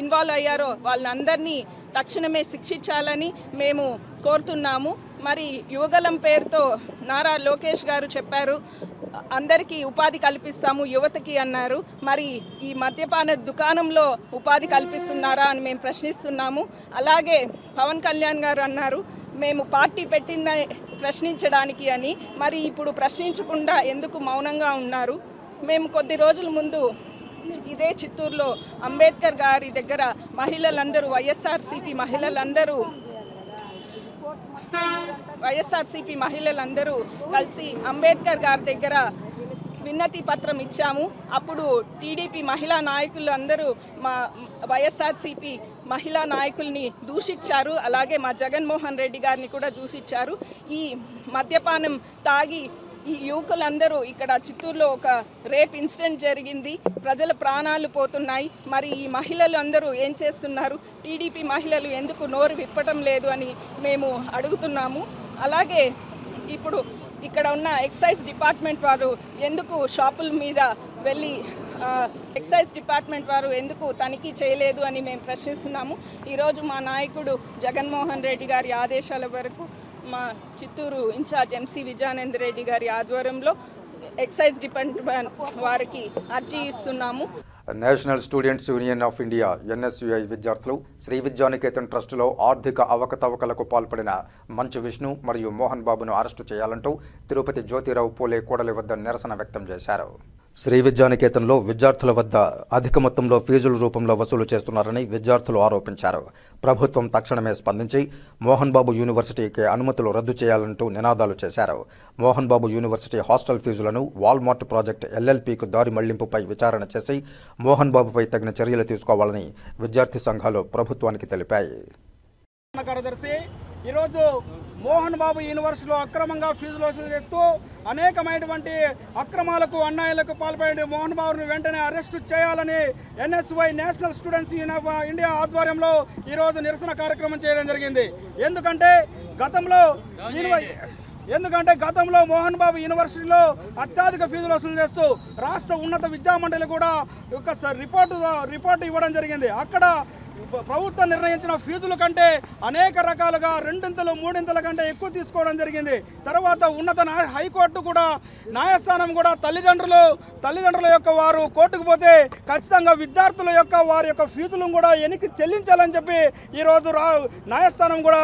ఇన్వాల్వ్ అయ్యారో వాళ్ళందరినీ తక్షణమే శిక్షించాలని మేము కోరుతున్నాము. మరి యువగలం పేరుతో నారా లోకేష్ గారు చెప్పారు, అందరికీ ఉపాధి కల్పిస్తాము యువతకి అన్నారు. మరి ఈ మద్యపాన దుకాణంలో ఉపాధి కల్పిస్తున్నారా అని మేము ప్రశ్నిస్తున్నాము. అలాగే పవన్ కళ్యాణ్ గారు అన్నారు, మేము పార్టీ పెట్టిందే ప్రశ్నించడానికి అని. మరి ఇప్పుడు ప్రశ్నించకుండా ఎందుకు మౌనంగా ఉన్నారు? మేము కొద్ది రోజుల ముందు ఇదే చిత్తూరులో అంబేద్కర్ గారి దగ్గర మహిళలందరూ వైఎస్ఆర్సీపీ మహిళలందరూ కలిసి అంబేద్కర్ గారి దగ్గర విన్నతి పత్రం ఇచ్చాము. అప్పుడు టీడీపీ మహిళా నాయకులు అందరూ మా వైఎస్ఆర్సీపీ మహిళా నాయకుల్ని దూషించారు. అలాగే మా జగన్మోహన్ రెడ్డి గారిని కూడా దూషించారు. ఈ మద్యపానం తాగి ఈ యువకులందరూ ఇక్కడ చిత్తూరులో ఒక రేప్ ఇన్సిడెంట్ జరిగింది. ప్రజల ప్రాణాలు పోతున్నాయి. మరి ఈ మహిళలు అందరూ ఏం చేస్తున్నారు? టీడీపీ మహిళలు ఎందుకు నోరు విప్పటం లేదు అని మేము అడుగుతున్నాము. అలాగే ఇప్పుడు ఇక్కడ ఉన్న ఎక్సైజ్ డిపార్ట్మెంట్ వారు ఎందుకు షాపుల మీద వెళ్ళి ఎక్సైజ్ డిపార్ట్మెంట్ వారు ఎందుకు తనిఖీ చేయలేదు అని మేము ప్రశ్నిస్తున్నాము. ఈరోజు మా నాయకుడు జగన్మోహన్ రెడ్డి గారి ఆదేశాల వరకు మా చిత్తూరు ఇన్ఛార్జ్ ఎంసీ విజయానంద రెడ్డి గారి ఆధ్వర్యంలో ఎక్సైజ్ డిపార్ట్మెంట్ వారికి అర్జీ ఇస్తున్నాము. National students union of India NSUI విద్యార్థులు శ్రీ విద్యానికేతన్ ట్రస్టులో ఆర్థిక అవకతవకలకు పాల్పడిన మంచు విష్ణు మరియు మోహన్ బాబును అరెస్టు చేయాలంటూ తిరుపతి జ్యోతిరావు పూలే కూడలి వద్ద నిరసన వ్యక్తం చేశారు. శ్రీ విద్యానికేతన్లో విద్యార్థుల వద్ద అధిక మొత్తంలో ఫీజుల రూపంలో వసూలు చేస్తున్నారని విద్యార్థులు ఆరోపించారు. ప్రభుత్వం తక్షణమే స్పందించి మోహన్ బాబు యూనివర్సిటీకి అనుమతులు రద్దు చేయాలంటూ నినాదాలు చేశారు. మోహన్ బాబు యూనివర్సిటీ హాస్టల్ ఫీజులను వాల్మార్ట్ ప్రాజెక్టు ఎల్ఎల్పీకు దారి మళ్లింపుపై విచారణ చేసి మోహన్ బాబుపై తగిన చర్యలు తీసుకోవాలని విద్యార్థి సంఘాలు ప్రభుత్వానికి తెలిపాయి. ఈరోజు మోహన్ బాబు యూనివర్సిటీలో అక్రమంగా ఫీజులు వసూలు చేస్తూ అనేకమైనటువంటి అక్రమాలకు అన్యాయాలకు పాల్పడే మోహన్ బాబును వెంటనే అరెస్టు చేయాలని NSUI national students union of India ఆధ్వర్యంలో ఈరోజు నిరసన కార్యక్రమం చేయడం జరిగింది. ఎందుకంటే గతంలో మోహన్ బాబు యూనివర్సిటీలో అత్యధిక ఫీజులు వసూలు చేస్తూ రాష్ట్ర ఉన్నత విద్యామండలి కూడా ఒక రిపోర్టు ఇవ్వడం జరిగింది. అక్కడ ప్రభుత్వం నిర్ణయించిన ఫీజుల కంటే అనేక రకాలుగా 2-3 కంటే ఎక్కువ తీసుకోవడం జరిగింది. తర్వాత ఉన్నత హైకోర్టు కూడా న్యాయస్థానం కూడా తల్లిదండ్రుల యొక్క వారు కోర్టుకు పోతే ఖచ్చితంగా విద్యార్థుల యొక్క వారి యొక్క ఫీజులను కూడా వెనక్కి చెల్లించాలని చెప్పి ఈరోజు న్యాయస్థానం కూడా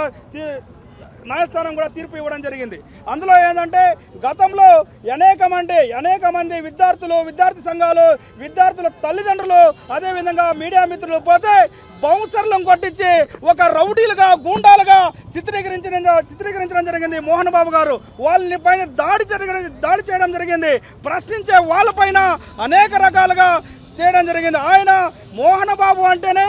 తీర్పు ఇవ్వడం జరిగింది. అందులో ఏంటంటే గతంలో అనేక మంది విద్యార్థి సంఘాలు, విద్యార్థుల తల్లిదండ్రులు, అదేవిధంగా మీడియా మిత్రులు పోతే బౌన్సర్లను కొట్టించి ఒక రౌడీలుగా గూండాలుగా చిత్రీకరించడం జరిగింది. మోహన్ బాబు గారు వాళ్ళని పైన దాడి చేయడం జరిగింది. ప్రశ్నించే వాళ్ళపైన అనేక రకాలుగా చేయడం జరిగింది. ఆయన మోహన్ బాబు అంటేనే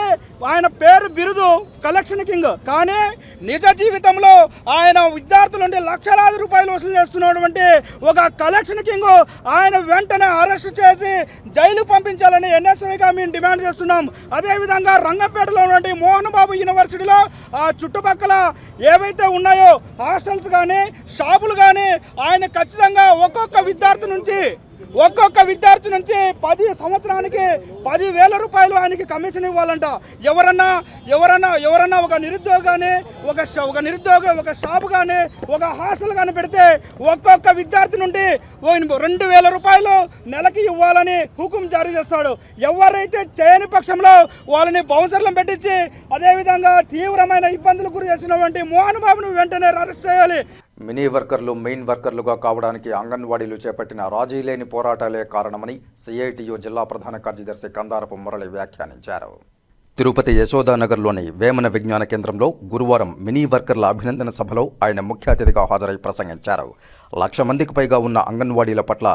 ఆయన పేరు బిరుదు కలెక్షన్ కింగ్, కానీ నిజ జీవితంలో ఆయన విద్యార్థుల నుండి లక్షలాది రూపాయలు వసూలు చేస్తున్నటువంటి ఒక కలెక్షన్ కింగ్. ఆయన వెంటనే అరెస్ట్ చేసి జైలు పంపించాలని ఎన్ఎస్ఐగా మేము డిమాండ్ చేస్తున్నాం. అదేవిధంగా రంగంపేటలో ఉన్నటువంటి మోహన్ బాబు యూనివర్సిటీలో ఆ చుట్టుపక్కల ఏవైతే ఉన్నాయో హాస్టల్స్ కానీ షాపులు కానీ ఆయన ఖచ్చితంగా ఒక్కొక్క విద్యార్థి నుంచి 10 సంవత్సరానికి 10,000 రూపాయలు ఆయనకి కమిషన్ ఇవ్వాలంట. ఎవరన్నా ఒక నిరుద్యోగి కానీ ఒక షాపు కానీ ఒక హాస్టల్ కానీ పెడితే ఒక్కొక్క విద్యార్థి నుండి 2,000 రూపాయలు నెలకి ఇవ్వాలని హుకుం జారీ చేస్తాడు. ఎవరైతే చేయని పక్షంలో వాళ్ళని బౌన్సర్లను పెట్టించి అదేవిధంగా తీవ్రమైన ఇబ్బందులు గురి చేసినటువంటి మోహన్ బాబును వెంటనే అరెస్ట్ చేయాలి. మినీ వర్కర్లు మెయిన్ వర్కర్లుగా కావడానికి అంగన్వాడీలు చేపట్టిన రాజీ లేని పోరాటాలే కారణమని సిఐటియు జిల్లా ప్రధాన కార్యదర్శి కందారపు మురళి వ్యాఖ్యానించారు. తిరుపతి యశోదానగర్లోని వేమన విజ్ఞాన కేంద్రంలో గురువారం మినీ వర్కర్ల అభినందన సభలో ఆయన ముఖ్య అతిథిగా హాజరై ప్రసంగించారు. 1,00,000 మందికి పైగా ఉన్న అంగన్వాడీల పట్ల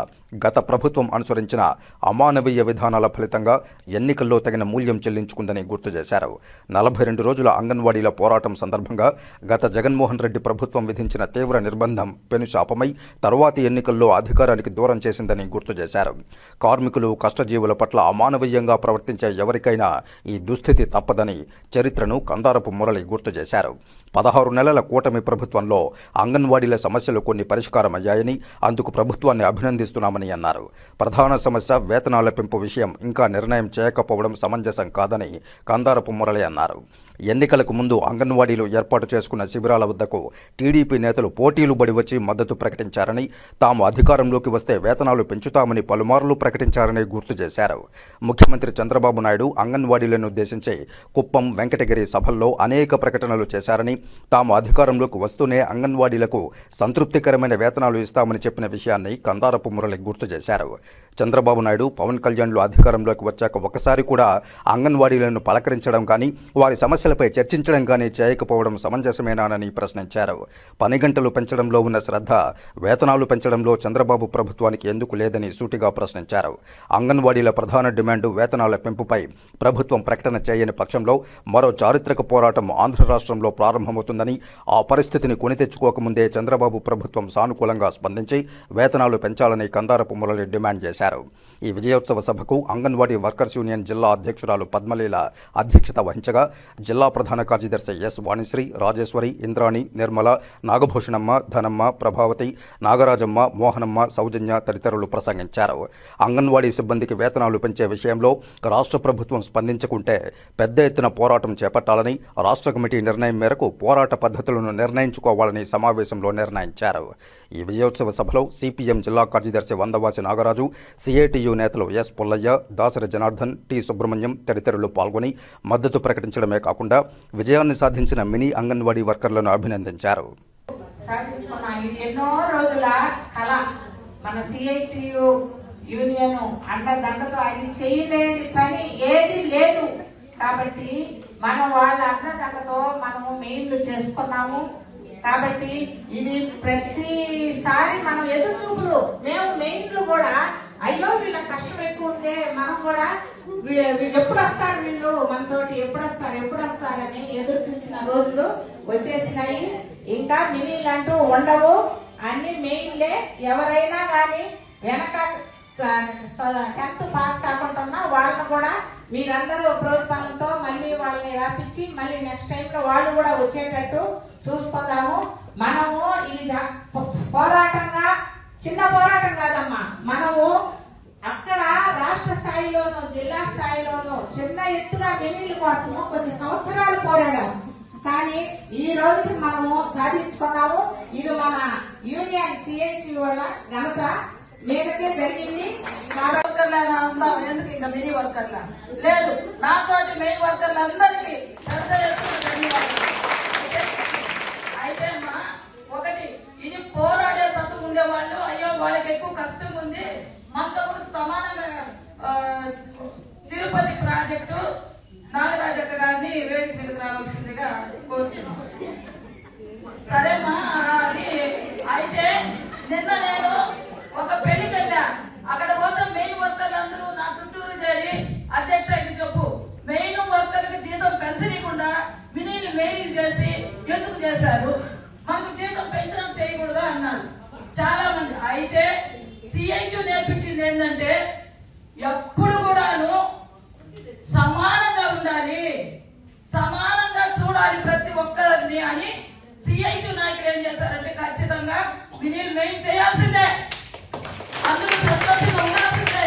గత ప్రభుత్వం అనుసరించిన అమానవీయ విధానాల ఫలితంగా ఎన్నికల్లో తగిన మూల్యం చెల్లించుకుందని గుర్తు చేశారు. 42 రోజుల అంగన్వాడీల పోరాటం సందర్భంగా గత జగన్మోహన్ రెడ్డి ప్రభుత్వం విధించిన తీవ్ర నిర్బంధం పెనుశాపమై తరువాతి ఎన్నికల్లో అధికారానికి దూరం చేసిందని గుర్తు చేశారు. కార్మికులు, కష్టజీవుల పట్ల అమానవీయంగా ప్రవర్తించే ఎవరికైనా ఈ దుస్థితి తప్పదని చరిత్రను కందారపు మురళి గుర్తు చేశారు. 16 నెలల కూటమి ప్రభుత్వంలో అంగన్వాడీల సమస్యలు కొన్ని పరిష్కారమయ్యాయని, అందుకు ప్రభుత్వాన్ని అభినందిస్తున్నామని అన్నారు. ప్రధాన సమస్య వేతనాల పెంపు విషయం ఇంకా నిర్ణయం చేయకపోవడం సమంజసం కాదని కందారపు మురళి అన్నారు. ఎన్నికలకు ముందు అంగన్వాడీలు ఏర్పాటు చేసుకున్న శిబిరాల వద్దకు టీడీపీ నేతలు పోటీలు బడి వచ్చి మద్దతు ప్రకటించారని, తాము అధికారంలోకి వస్తే వేతనాలు పెంచుతామని పలుమార్లు ప్రకటించారని గుర్తు చేశారు. ముఖ్యమంత్రి చంద్రబాబు నాయుడు అంగన్వాడీలను ఉద్దేశించి కుప్పం, వెంకటగిరి సభల్లో అనేక ప్రకటనలు చేశారని, తాము అధికారంలోకి వస్తూనే అంగన్వాడీలకు సంతృప్తికరమైన వేతనాలు ఇస్తామని చెప్పిన విషయాన్ని కందారపు మురళి గుర్తు చేశారు. చంద్రబాబు నాయుడు, పవన్ కళ్యాణ్లు అధికారంలోకి వచ్చాక ఒకసారి కూడా అంగన్వాడీలను పలకరించడం కానీ, వారి సమస్యలపై చర్చించడం కానీ చేయకపోవడం సమంజసమేనానని ప్రశ్నించారు. పని గంటలు పెంచడంలో ఉన్న శ్రద్ధ వేతనాలు పెంచడంలో చంద్రబాబు ప్రభుత్వానికి ఎందుకు లేదని సూటిగా ప్రశ్నించారు. అంగన్వాడీల ప్రధాన డిమాండు వేతనాల పెంపుపై ప్రభుత్వం ప్రకటన చేయని పక్షంలో మరో చారిత్రక పోరాటం ఆంధ్ర రాష్ట్రంలో ప్రారంభమవుతుందని, ఆ పరిస్థితిని కొని తెచ్చుకోకముందే చంద్రబాబు ప్రభుత్వం సానుకూలంగా స్పందించి వేతనాలు పెంచాలని కందారపు మురళి డిమాండ్ చేశారు. ఈ విజయోత్సవ సభకు అంగన్వాడీ వర్కర్స్ యూనియన్ జిల్లా అధ్యక్షురాలు పద్మలీల అధ్యక్షత వహించగా జిల్లా ప్రధాన కార్యదర్శి ఎస్ వాణిశ్రీ, రాజేశ్వరి, ఇంద్రాణి, నిర్మల, నాగభూషణమ్మ, ధనమ్మ, ప్రభావతి, నాగరాజమ్మ, మోహనమ్మ, సౌజన్య తదితరులు ప్రసంగించారు. అంగన్వాడీ సిబ్బందికి వేతనాలు పెంచే విషయంలో రాష్ట్ర ప్రభుత్వం స్పందించకుంటే పెద్ద ఎత్తున పోరాటం చేపట్టాలని, రాష్ట్ర కమిటీ నిర్ణయం మేరకు పోరాట పద్ధతులను నిర్ణయించుకోవాలని సమావేశంలో నిర్ణయించారు. ఈ విజయోత్సవ సభలో సిపిఎం జిల్లా కార్యదర్శి వందవాసి నాగరాజు, సిఐటియు నేతలు ఎస్ పుల్లయ్య, దాసరి జనార్దన్, టి సుబ్రహ్మణ్యం తదితరులు పాల్గొని మద్దతు ప్రకటించడమే కాకుండా విజయాన్ని సాధించిన మినీ అంగన్వాడీ వర్కర్లను అభినందించారు. ఎన్నో రోజుల కళ మన సిఐటియు యూనియన్ అండదండతో అది చేయలేని పని ఏది లేదు. కాబట్టి మనం వాళ్ళ అండదండతో మనము మెయిన్లు చేసుకున్నాము. కాబట్టి ఇది ప్రతిసారి మనం ఎదురు చూపులు, మేము మెయిన్లు కూడా అయ్యో వీళ్ళ కష్టం ఎక్కువ ఉందే, మనం కూడా ఎప్పుడు వస్తారు వీళ్ళు మనతోటి, ఎప్పుడు వస్తారని ఎదురు చూసిన రోజులు వచ్చేసినాయి. ఇంకా మినీలు అంటూ ఉండవు, అన్ని మెయిన్లే. ఎవరైనా కానీ వెనక 10th పాస్ కాకుండా వాళ్ళని కూడా మీరందరూ ప్రోత్సాహంతో మళ్ళీ వాళ్ళని రాపించి మళ్ళీ నెక్స్ట్ టైంలో వాళ్ళు కూడా వచ్చేటట్టు చూసుకుందాము. మనము ఇది పోరాటంగా, చిన్న పోరాటం కాదమ్మా, మనము అక్కడ రాష్ట్ర స్థాయిలోను జిల్లా స్థాయిలోను చిన్న ఎత్తుగా మెనీల కోసము కొన్ని సంవత్సరాలు పోరాడాము. కానీ ఈ రోజుకి మనము సాధించుకున్నాము. ఇది మన యూనియన్ సిఐటి వాళ్ళ ఘనత మీదకే జరిగింది. ఎందుకు ఇంకా మినీ వర్కర్ల లేదు, నాతోటి మెయిన్ వర్కర్లు అందరికీ అయితే అమ్మా, ఒకటి ఇది పోరాడే తత్వం ఉండేవాళ్ళు, అయ్యో వాళ్ళకి ఎక్కువ కష్టం ఉంది, మనతో కూడా సమానంగా తిరుపతి ప్రాజెక్టు నాగరాజక్క గారిని వేదిక మీదకి రావాల్సిందిగా కోరుతున్నాం. సరేమ్మా, అది అయితే నిన్న నేను ఒక పెళ్లికి వెళ్ళా. అక్కడ పోతే మెయిన్ వర్కర్లు అందరూ నా చుట్టూరు చేరి అధ్యక్ష ఇది చెప్పు, మెయిన్ వర్కర్లకు జీతం పెంచనీయకుండా మినీలు మెయిల్ చేసి ఎందుకు చేశారు, మనకు జీతం పెంచడం చేయకూడదా అన్నారు చాలా మంది. అయితే సిఐటి నేర్పించింది ఏంటంటే ఎప్పుడు కూడాను సమానంగా ఉండాలి, సమానంగా చూడాలి ప్రతి ఒక్కరిని అని సిఐటి నాయకులు ఏం చేశారంటే ఖచ్చితంగా మినీలు మెయిన్ చేయాల్సిందే, అందరూ సంతోషంగా ఉండాల్సిందే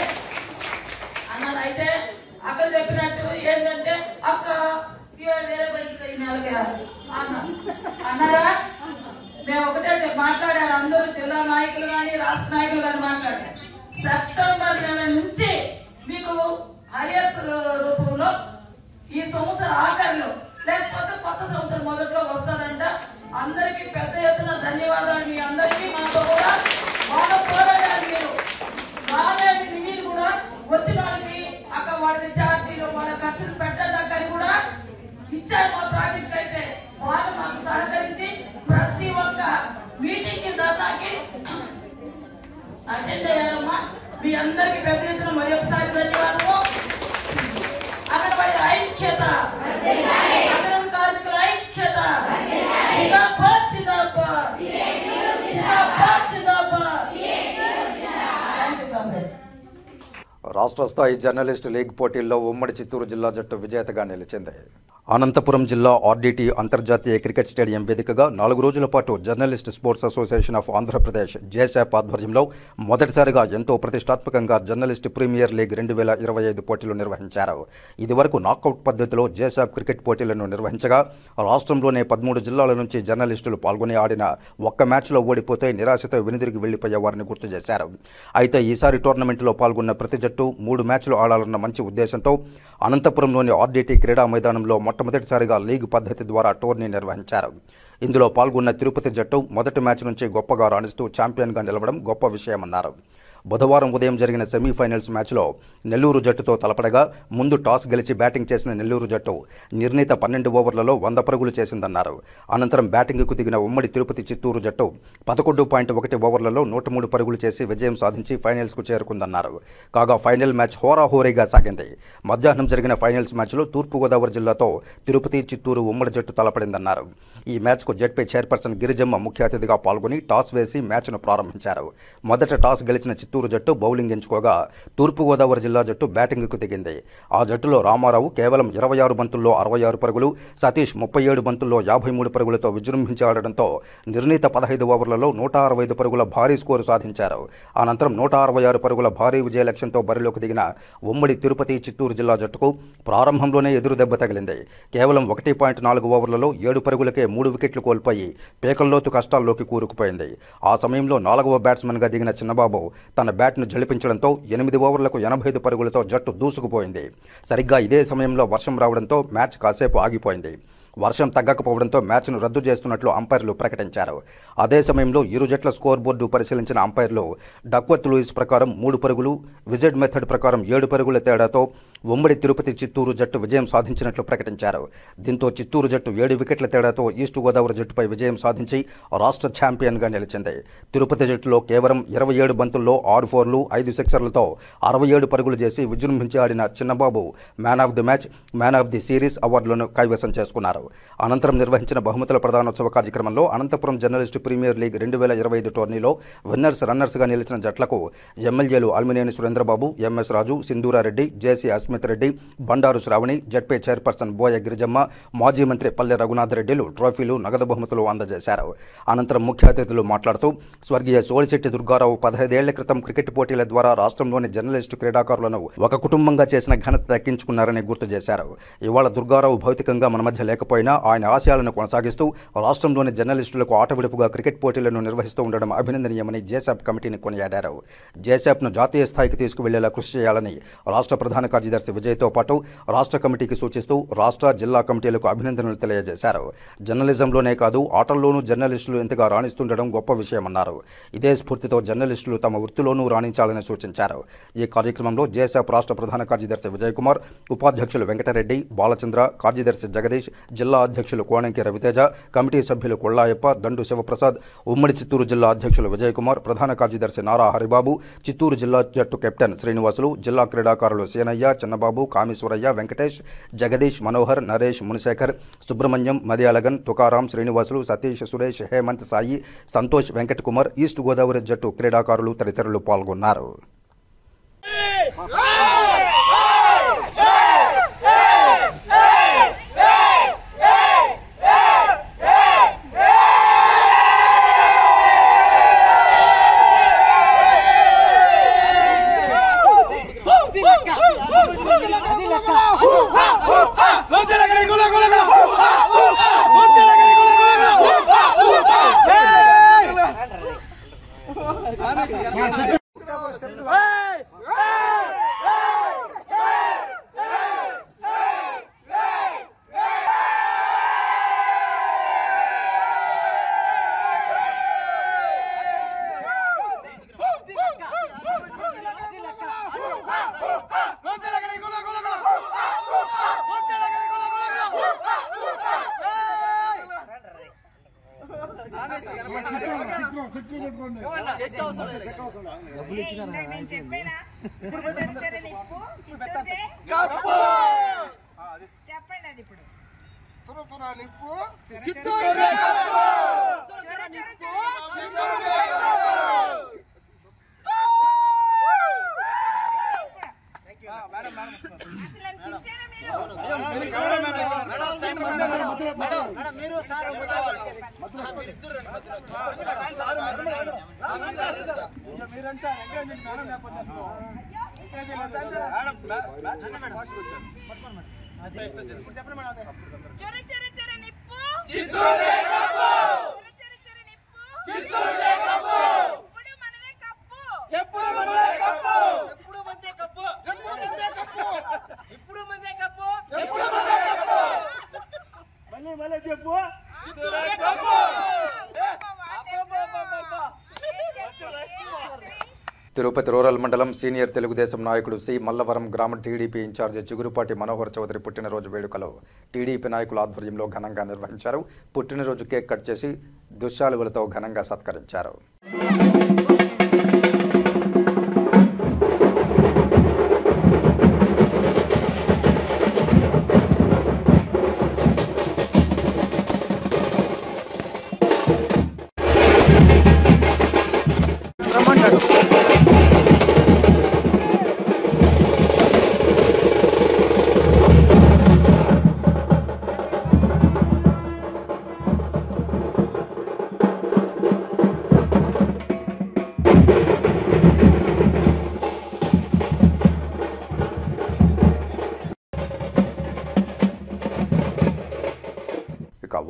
అన్నారు. అయితే అక్కడ చెప్పినట్టు ఏంటంటే అక్క వేరే బయటకు నెలకి అన్నారా, మేము ఒకటే మాట్లాడారు, అందరూ జిల్లా నాయకులు కానీ రాష్ట్ర నాయకులు కానీ మాట్లాడారు. సెప్టెంబర్ నెల నుంచి మీకు హరియర్స్ రూపంలో ఈ సంవత్సరం ఆఖరిలో లేకపోతే కొత్త సంవత్సరం మొదట్లో వస్తుందంట. అందరికీ పెద్ద ఎత్తున ధన్యవాదాలు. మీ అందరికీ మాతో కూడా బాగా పోరాడారు. మీరు రాలేని మినీలు కూడా వచ్చిన వాళ్ళకి అక్కడ వాళ్ళకి ఛార్జీలు వాళ్ళ ఖర్చులు పెట్టండి అక్కడి కూడా ఇచ్చారు. మా ప్రాజెక్ట్ అయితే వాళ్ళు మాకు సహకరించి ప్రతి ఒక్క మీటింగ్ కి ధర్నాకి అటెండ్ అయ్యారమ్మా. మీ అందరికీ పెద్ద ఎత్తున మరి ఒకసారి ధన్యవాదము. అంగన్వాడీ ఐక్యత, అంగన్వాడీ కార్మికుల ఐక్యత, జిందాబాద్ జిందాబాద్ జిందాబాద్ జిందాబాద్. రాష్ట్ర స్థాయి జర్నలిస్ట్ లీగ్ పోటీల్లో ఉమ్మడి చిత్తూరు జిల్లా జట్టు విజేతగా నిలిచింది. అనంతపురం జిల్లా ఆర్డీటీ అంతర్జాతీయ క్రికెట్ స్టేడియం వేదికగా 4 రోజుల పాటు journalist sports association of Andhra Pradesh జేసాప్ ఆధ్వర్యంలో మొదటిసారిగా ఎంతో ప్రతిష్టాత్మకంగా జర్నలిస్ట్ ప్రీమియర్ లీగ్ 2025 పోటీలు నిర్వహించారు. ఇదివరకు నాకౌట్ పద్ధతిలో జేసాప్ క్రికెట్ పోటీలను నిర్వహించగా రాష్ట్రంలోనే 13 జిల్లాల నుంచి జర్నలిస్టులు పాల్గొని ఆడిన ఒక్క మ్యాచ్లో ఓడిపోతే నిరాశతో వెనుదిరిగి వెళ్లిపోయేవారని గుర్తు చేశారు. అయితే ఈసారి టోర్నమెంట్లో పాల్గొన్న ప్రతి జట్టు 3 మ్యాచ్లు ఆడాలన్న మంచి ఉద్దేశంతో అనంతపురంలోని ఆర్డీటీ క్రీడా మైదానంలో మొట్టమొదటిసారిగా లీగ్ పద్ధతి ద్వారా టోర్నీ నిర్వహించారు. ఇందులో పాల్గొన్న తిరుపతి జట్టు మొదటి మ్యాచ్ నుంచి గొప్పగా రాణిస్తూ ఛాంపియన్గా నిలవడం గొప్ప విషయమన్నారు. బుధవారం ఉదయం జరిగిన సెమీఫైనల్స్ మ్యాచ్లో నెల్లూరు జట్టుతో తలపడగా ముందు టాస్ గెలిచి బ్యాటింగ్ చేసిన నెల్లూరు జట్టు నిర్ణీత 12 ఓవర్లలో 100 పరుగులు చేసిందన్నారు. అనంతరం బ్యాటింగ్కు దిగిన ఉమ్మడి తిరుపతి చిత్తూరు జట్టు 11.1 ఓవర్లలో 103 పరుగులు చేసి విజయం సాధించి ఫైనల్స్కు చేరుకుందన్నారు. కాగా ఫైనల్ మ్యాచ్ హోరాహోరీగా సాగింది. మధ్యాహ్నం జరిగిన ఫైనల్స్ మ్యాచ్లో తూర్పుగోదావరి జిల్లాతో తిరుపతి చిత్తూరు ఉమ్మడి జట్టు తలపడిందన్నారు. ఈ మ్యాచ్కు జెడ్పీ చైర్పర్సన్ గిరిజమ్మ ముఖ్య అతిథిగా పాల్గొని టాస్ వేసి మ్యాచ్ను ప్రారంభించారు. మొదట టాస్ గెలిచిన చిత్తూరు జట్టు బౌలింగ్ ఎంచుకోగా తూర్పుగోదావరి జిల్లా జట్టు బ్యాటింగ్కు దిగింది. ఆ జట్టులో రామారావు కేవలం 26 బంతుల్లో 66 పరుగులు, సతీష్ 37 బంతుల్లో 53 పరుగులతో విజృంభించి ఆడడంతో నిర్ణీత 15 ఓవర్లలో 165 పరుగుల భారీ స్కోరు సాధించారు. అనంతరం 166 పరుగుల భారీ విజయ లక్ష్యంతో బరిలోకి దిగిన ఉమ్మడి తిరుపతి చిత్తూరు జిల్లా జట్టుకు ప్రారంభంలోనే ఎదురు దెబ్బ తగిలింది. కేవలం 1.4 ఓవర్లలో 7 పరుగులకే 3 వికెట్లు కోల్పోయి పేకల్లోతు కష్టాల్లోకి కూరుకుపోయింది. ఆ సమయంలో 4వ బ్యాట్స్మెన్గా దిగిన చిన్నబాబు తన బ్యాట్ను జలిపించడంతో 8 ఓవర్లకు 85 పరుగులతో జట్టు దూసుకుపోయింది. సరిగ్గా ఇదే సమయంలో వర్షం రావడంతో మ్యాచ్ కాసేపు ఆగిపోయింది. వర్షం తగ్గకపోవడంతో మ్యాచ్ను రద్దు చేస్తున్నట్లు అంపైర్లు ప్రకటించారు. అదే సమయంలో ఇరు జట్ల స్కోర్ బోర్డు పరిశీలించిన అంపైర్లు డక్వర్త్ లూయిస్ ప్రకారం 3 పరుగులు, విజెడ్ మెథడ్ ప్రకారం 7 పరుగుల తేడాతో ఉమ్మడి తిరుపతి చిత్తూరు జట్టు విజయం సాధించినట్లు ప్రకటించారు. దీంతో చిత్తూరు జట్టు 7 వికెట్ల తేడాతో ఈస్ట్ గోదావరి జట్టుపై విజయం సాధించి రాష్ట్ర ఛాంపియన్గా నిలిచింది. తిరుపతి జట్టులో కేవలం 27 బంతుల్లో 6 ఫోర్లు, 5 సిక్సర్లతో 67 పరుగులు చేసి విజృంభించి ఆడిన Chinnababu man of the match, man of the series అవార్డులను కైవసం చేసుకున్నారు. అనంతరం నిర్వహించిన బహుమతుల ప్రదానోత్సవ కార్యక్రమంలో అనంతపురం జర్నలిస్టు ప్రీమియర్ లీగ్ 2025 టోర్నీలో విన్నర్స్ రన్నర్స్గా నిలిచిన జట్లకు ఎమ్మెల్యేలు అల్మినేని సురేంద్రబాబు, ఎంఎస్ రాజు, సింధూరారెడ్డి, జేసీ అస్మిత్ రెడ్డి, బండారు శ్రావణి, జడ్పీ చైర్పర్సన్ బోయ గిరిజమ్మ, మాజీ మంత్రి పల్లె రఘునాథ్ రెడ్డిలు ట్రోఫీలు, నగదు బహుమతులు అందజేశారు. అనంతరం ముఖ్య అతిథులు మాట్లాడుతూ స్వర్గీయ సోలిశెట్టి దుర్గారావు 15 ఏళ్ల క్రితం క్రికెట్ పోటీల ద్వారా రాష్ట్రంలోని జర్నలిస్టు క్రీడాకారులను ఒక కుటుంబంగా చేసిన ఘనత దక్కించుకున్నారని గుర్తు చేశారు. ఇవాళ దుర్గారావు భౌతికంగా మన మధ్య లేకపోయినా ఆయన ఆశయాలను కొనసాగిస్తూ రాష్ట్రంలోని జర్నలిస్టులకు ఆటవిడుపుగా క్రికెట్ పోటీలను నిర్వహిస్తూ ఉండడం అభినందనీయమని జేసాప్ కమిటీని కొనియాడారు. జేసాప్ను జాతీయ స్థాయికి తీసుకువెళ్లేలా కృషి చేయాలని రాష్ట్ర ప్రధాన కార్యదర్శి విజయ్తో పాటు రాష్ట్ర కమిటీకి సూచిస్తూ రాష్ట్ర, జిల్లా కమిటీలకు అభినందనలు తెలియజేశారు. జర్నలిజంలోనే కాదు ఆటల్లోనూ జర్నలిస్టులు ఇంతగా రాణిస్తుండడం గొప్ప విషయమన్నారు. ఇదే స్ఫూర్తితో జర్నలిస్టులు తమ వృత్తిలోనూ రాణించాలని సూచించారు. ఈ కార్యక్రమంలో జేసాప్ రాష్ట్ర ప్రధాన కార్యదర్శి విజయ్ కుమార్, ఉపాధ్యక్షులు వెంకటరెడ్డి, బాలచంద్ర, కార్యదర్శి జగదీష్, జిల్లా అధ్యక్షులు కోణంకి రవితేజ, కమిటీ సభ్యులు కొల్లాయప్ప, దండు శివప్రసాద్, ఉమ్మడి చిత్తూరు జిల్లా అధ్యక్షులు విజయ్ కుమార్, ప్రధాన కార్యదర్శి నారా హరిబాబు, చిత్తూరు జిల్లా జట్టు కెప్టెన్ శ్రీనివాసులు, జిల్లా క్రీడాకారులు సేనయ్య, చిన్నబాబు, కామేశ్వరయ్య, వెంకటేష్, జగదీష్, మనోహర్, నరేష్, మునిశేఖర్, సుబ్రహ్మణ్యం, మదియాలగన్, తుకారాం, శ్రీనివాసులు, సతీష్, సురేష్, హేమంత్, సాయి, సంతోష్, వెంకట్ కుమార్, ఈస్ట్ గోదావరి జట్టు క్రీడాకారులు తదితరులు పాల్గొన్నారు. తిరుపతి రూరల్ మండలం సీనియర్ తెలుగుదేశం నాయకుడు సి మల్లవరం గ్రామ టీడీపీ ఇన్ఛార్జి చిగురుపాటి మనోహర్ చౌదరి పుట్టినరోజు వేడుకలు టీడీపీ నాయకుల ఆధ్వర్యంలో ఘనంగా నిర్వహించారు. పుట్టినరోజు కేక్ కట్ చేసి దుశ్శాలువలతో ఘనంగా సత్కరించారు.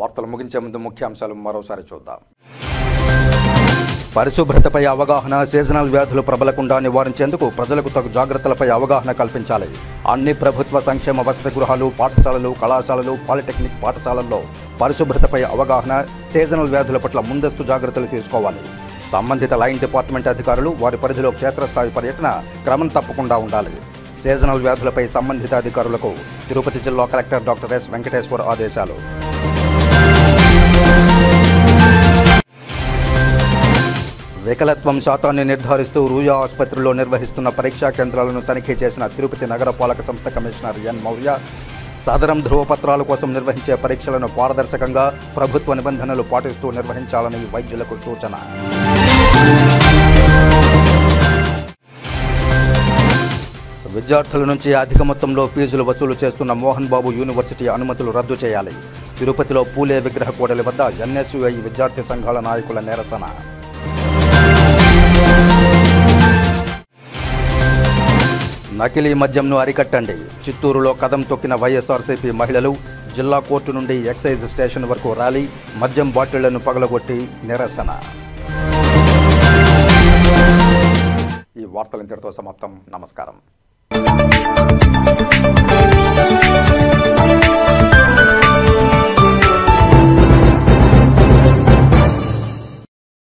వార్తలు ముగించే ముందు ముఖ్యాంశాలు మరోసారి చూద్దాం. పరిశుభ్రతపై అవగాహన, సీజనల్ వ్యాధులు ప్రబలకుండా నివారించేందుకు ప్రజలకు తగు జాగ్రత్తలపై అవగాహన కల్పించాలి. అన్ని ప్రభుత్వ సంక్షేమ వసతి గృహాలు, పాఠశాలలు, కళాశాలలు, పాలిటెక్నిక్ పాఠశాలల్లో పరిశుభ్రతపై అవగాహన, సీజనల్ వ్యాధుల పట్ల ముందస్తు జాగ్రత్తలు తీసుకోవాలి. సంబంధిత లైన్ డిపార్ట్మెంట్ అధికారులు వారి పరిధిలో క్షేత్రస్థాయి పర్యటన క్రమం తప్పకుండా ఉండాలి. సీజనల్ వ్యాధులపై సంబంధిత అధికారులకు తిరుపతి జిల్లా కలెక్టర్ డాక్టర్ ఎస్ వెంకటేశ్వర్ ఆదేశాలు. వికలత్వం శాతాన్ని నిర్ధారిస్తూ రూయా ఆసుపత్రిలో నిర్వహిస్తున్న పరీక్షా కేంద్రాలను తనిఖీ చేసిన తిరుపతి నగరపాలక సంస్థ కమిషనర్ ఎన్ మౌర్య సాధారణ ధృవపత్రాల కోసం నిర్వహించే పరీక్షలను పారదర్శకంగా ప్రభుత్వ నిబంధనలు పాటిస్తూ నిర్వహించాలని వైద్యులకు సూచన. విద్యార్థుల నుంచి అధిక మొత్తంలో ఫీజులు వసూలు చేస్తున్న మోహన్ బాబు యూనివర్సిటీ అనుమతులు రద్దు చేయాలి. తిరుపతిలో పూలే విగ్రహ కూడలి వద్ద ఎన్ఎస్యుఐ విద్యార్థి సంఘాల నాయకుల నిరసన. నకిలీ మద్యంను అరికట్టండి. చిత్తూరులో కదం తొక్కిన వైఎస్ఆర్సీపీ మహిళలు. జిల్లా కోర్టు నుండి ఎక్సైజ్ స్టేషన్ వరకు ర్యాలీ. మద్యం బాటిళ్లను పగలగొట్టి నిరసన. ఈ వార్తలు ఇంతటితో సమాప్తం. నమస్కారం.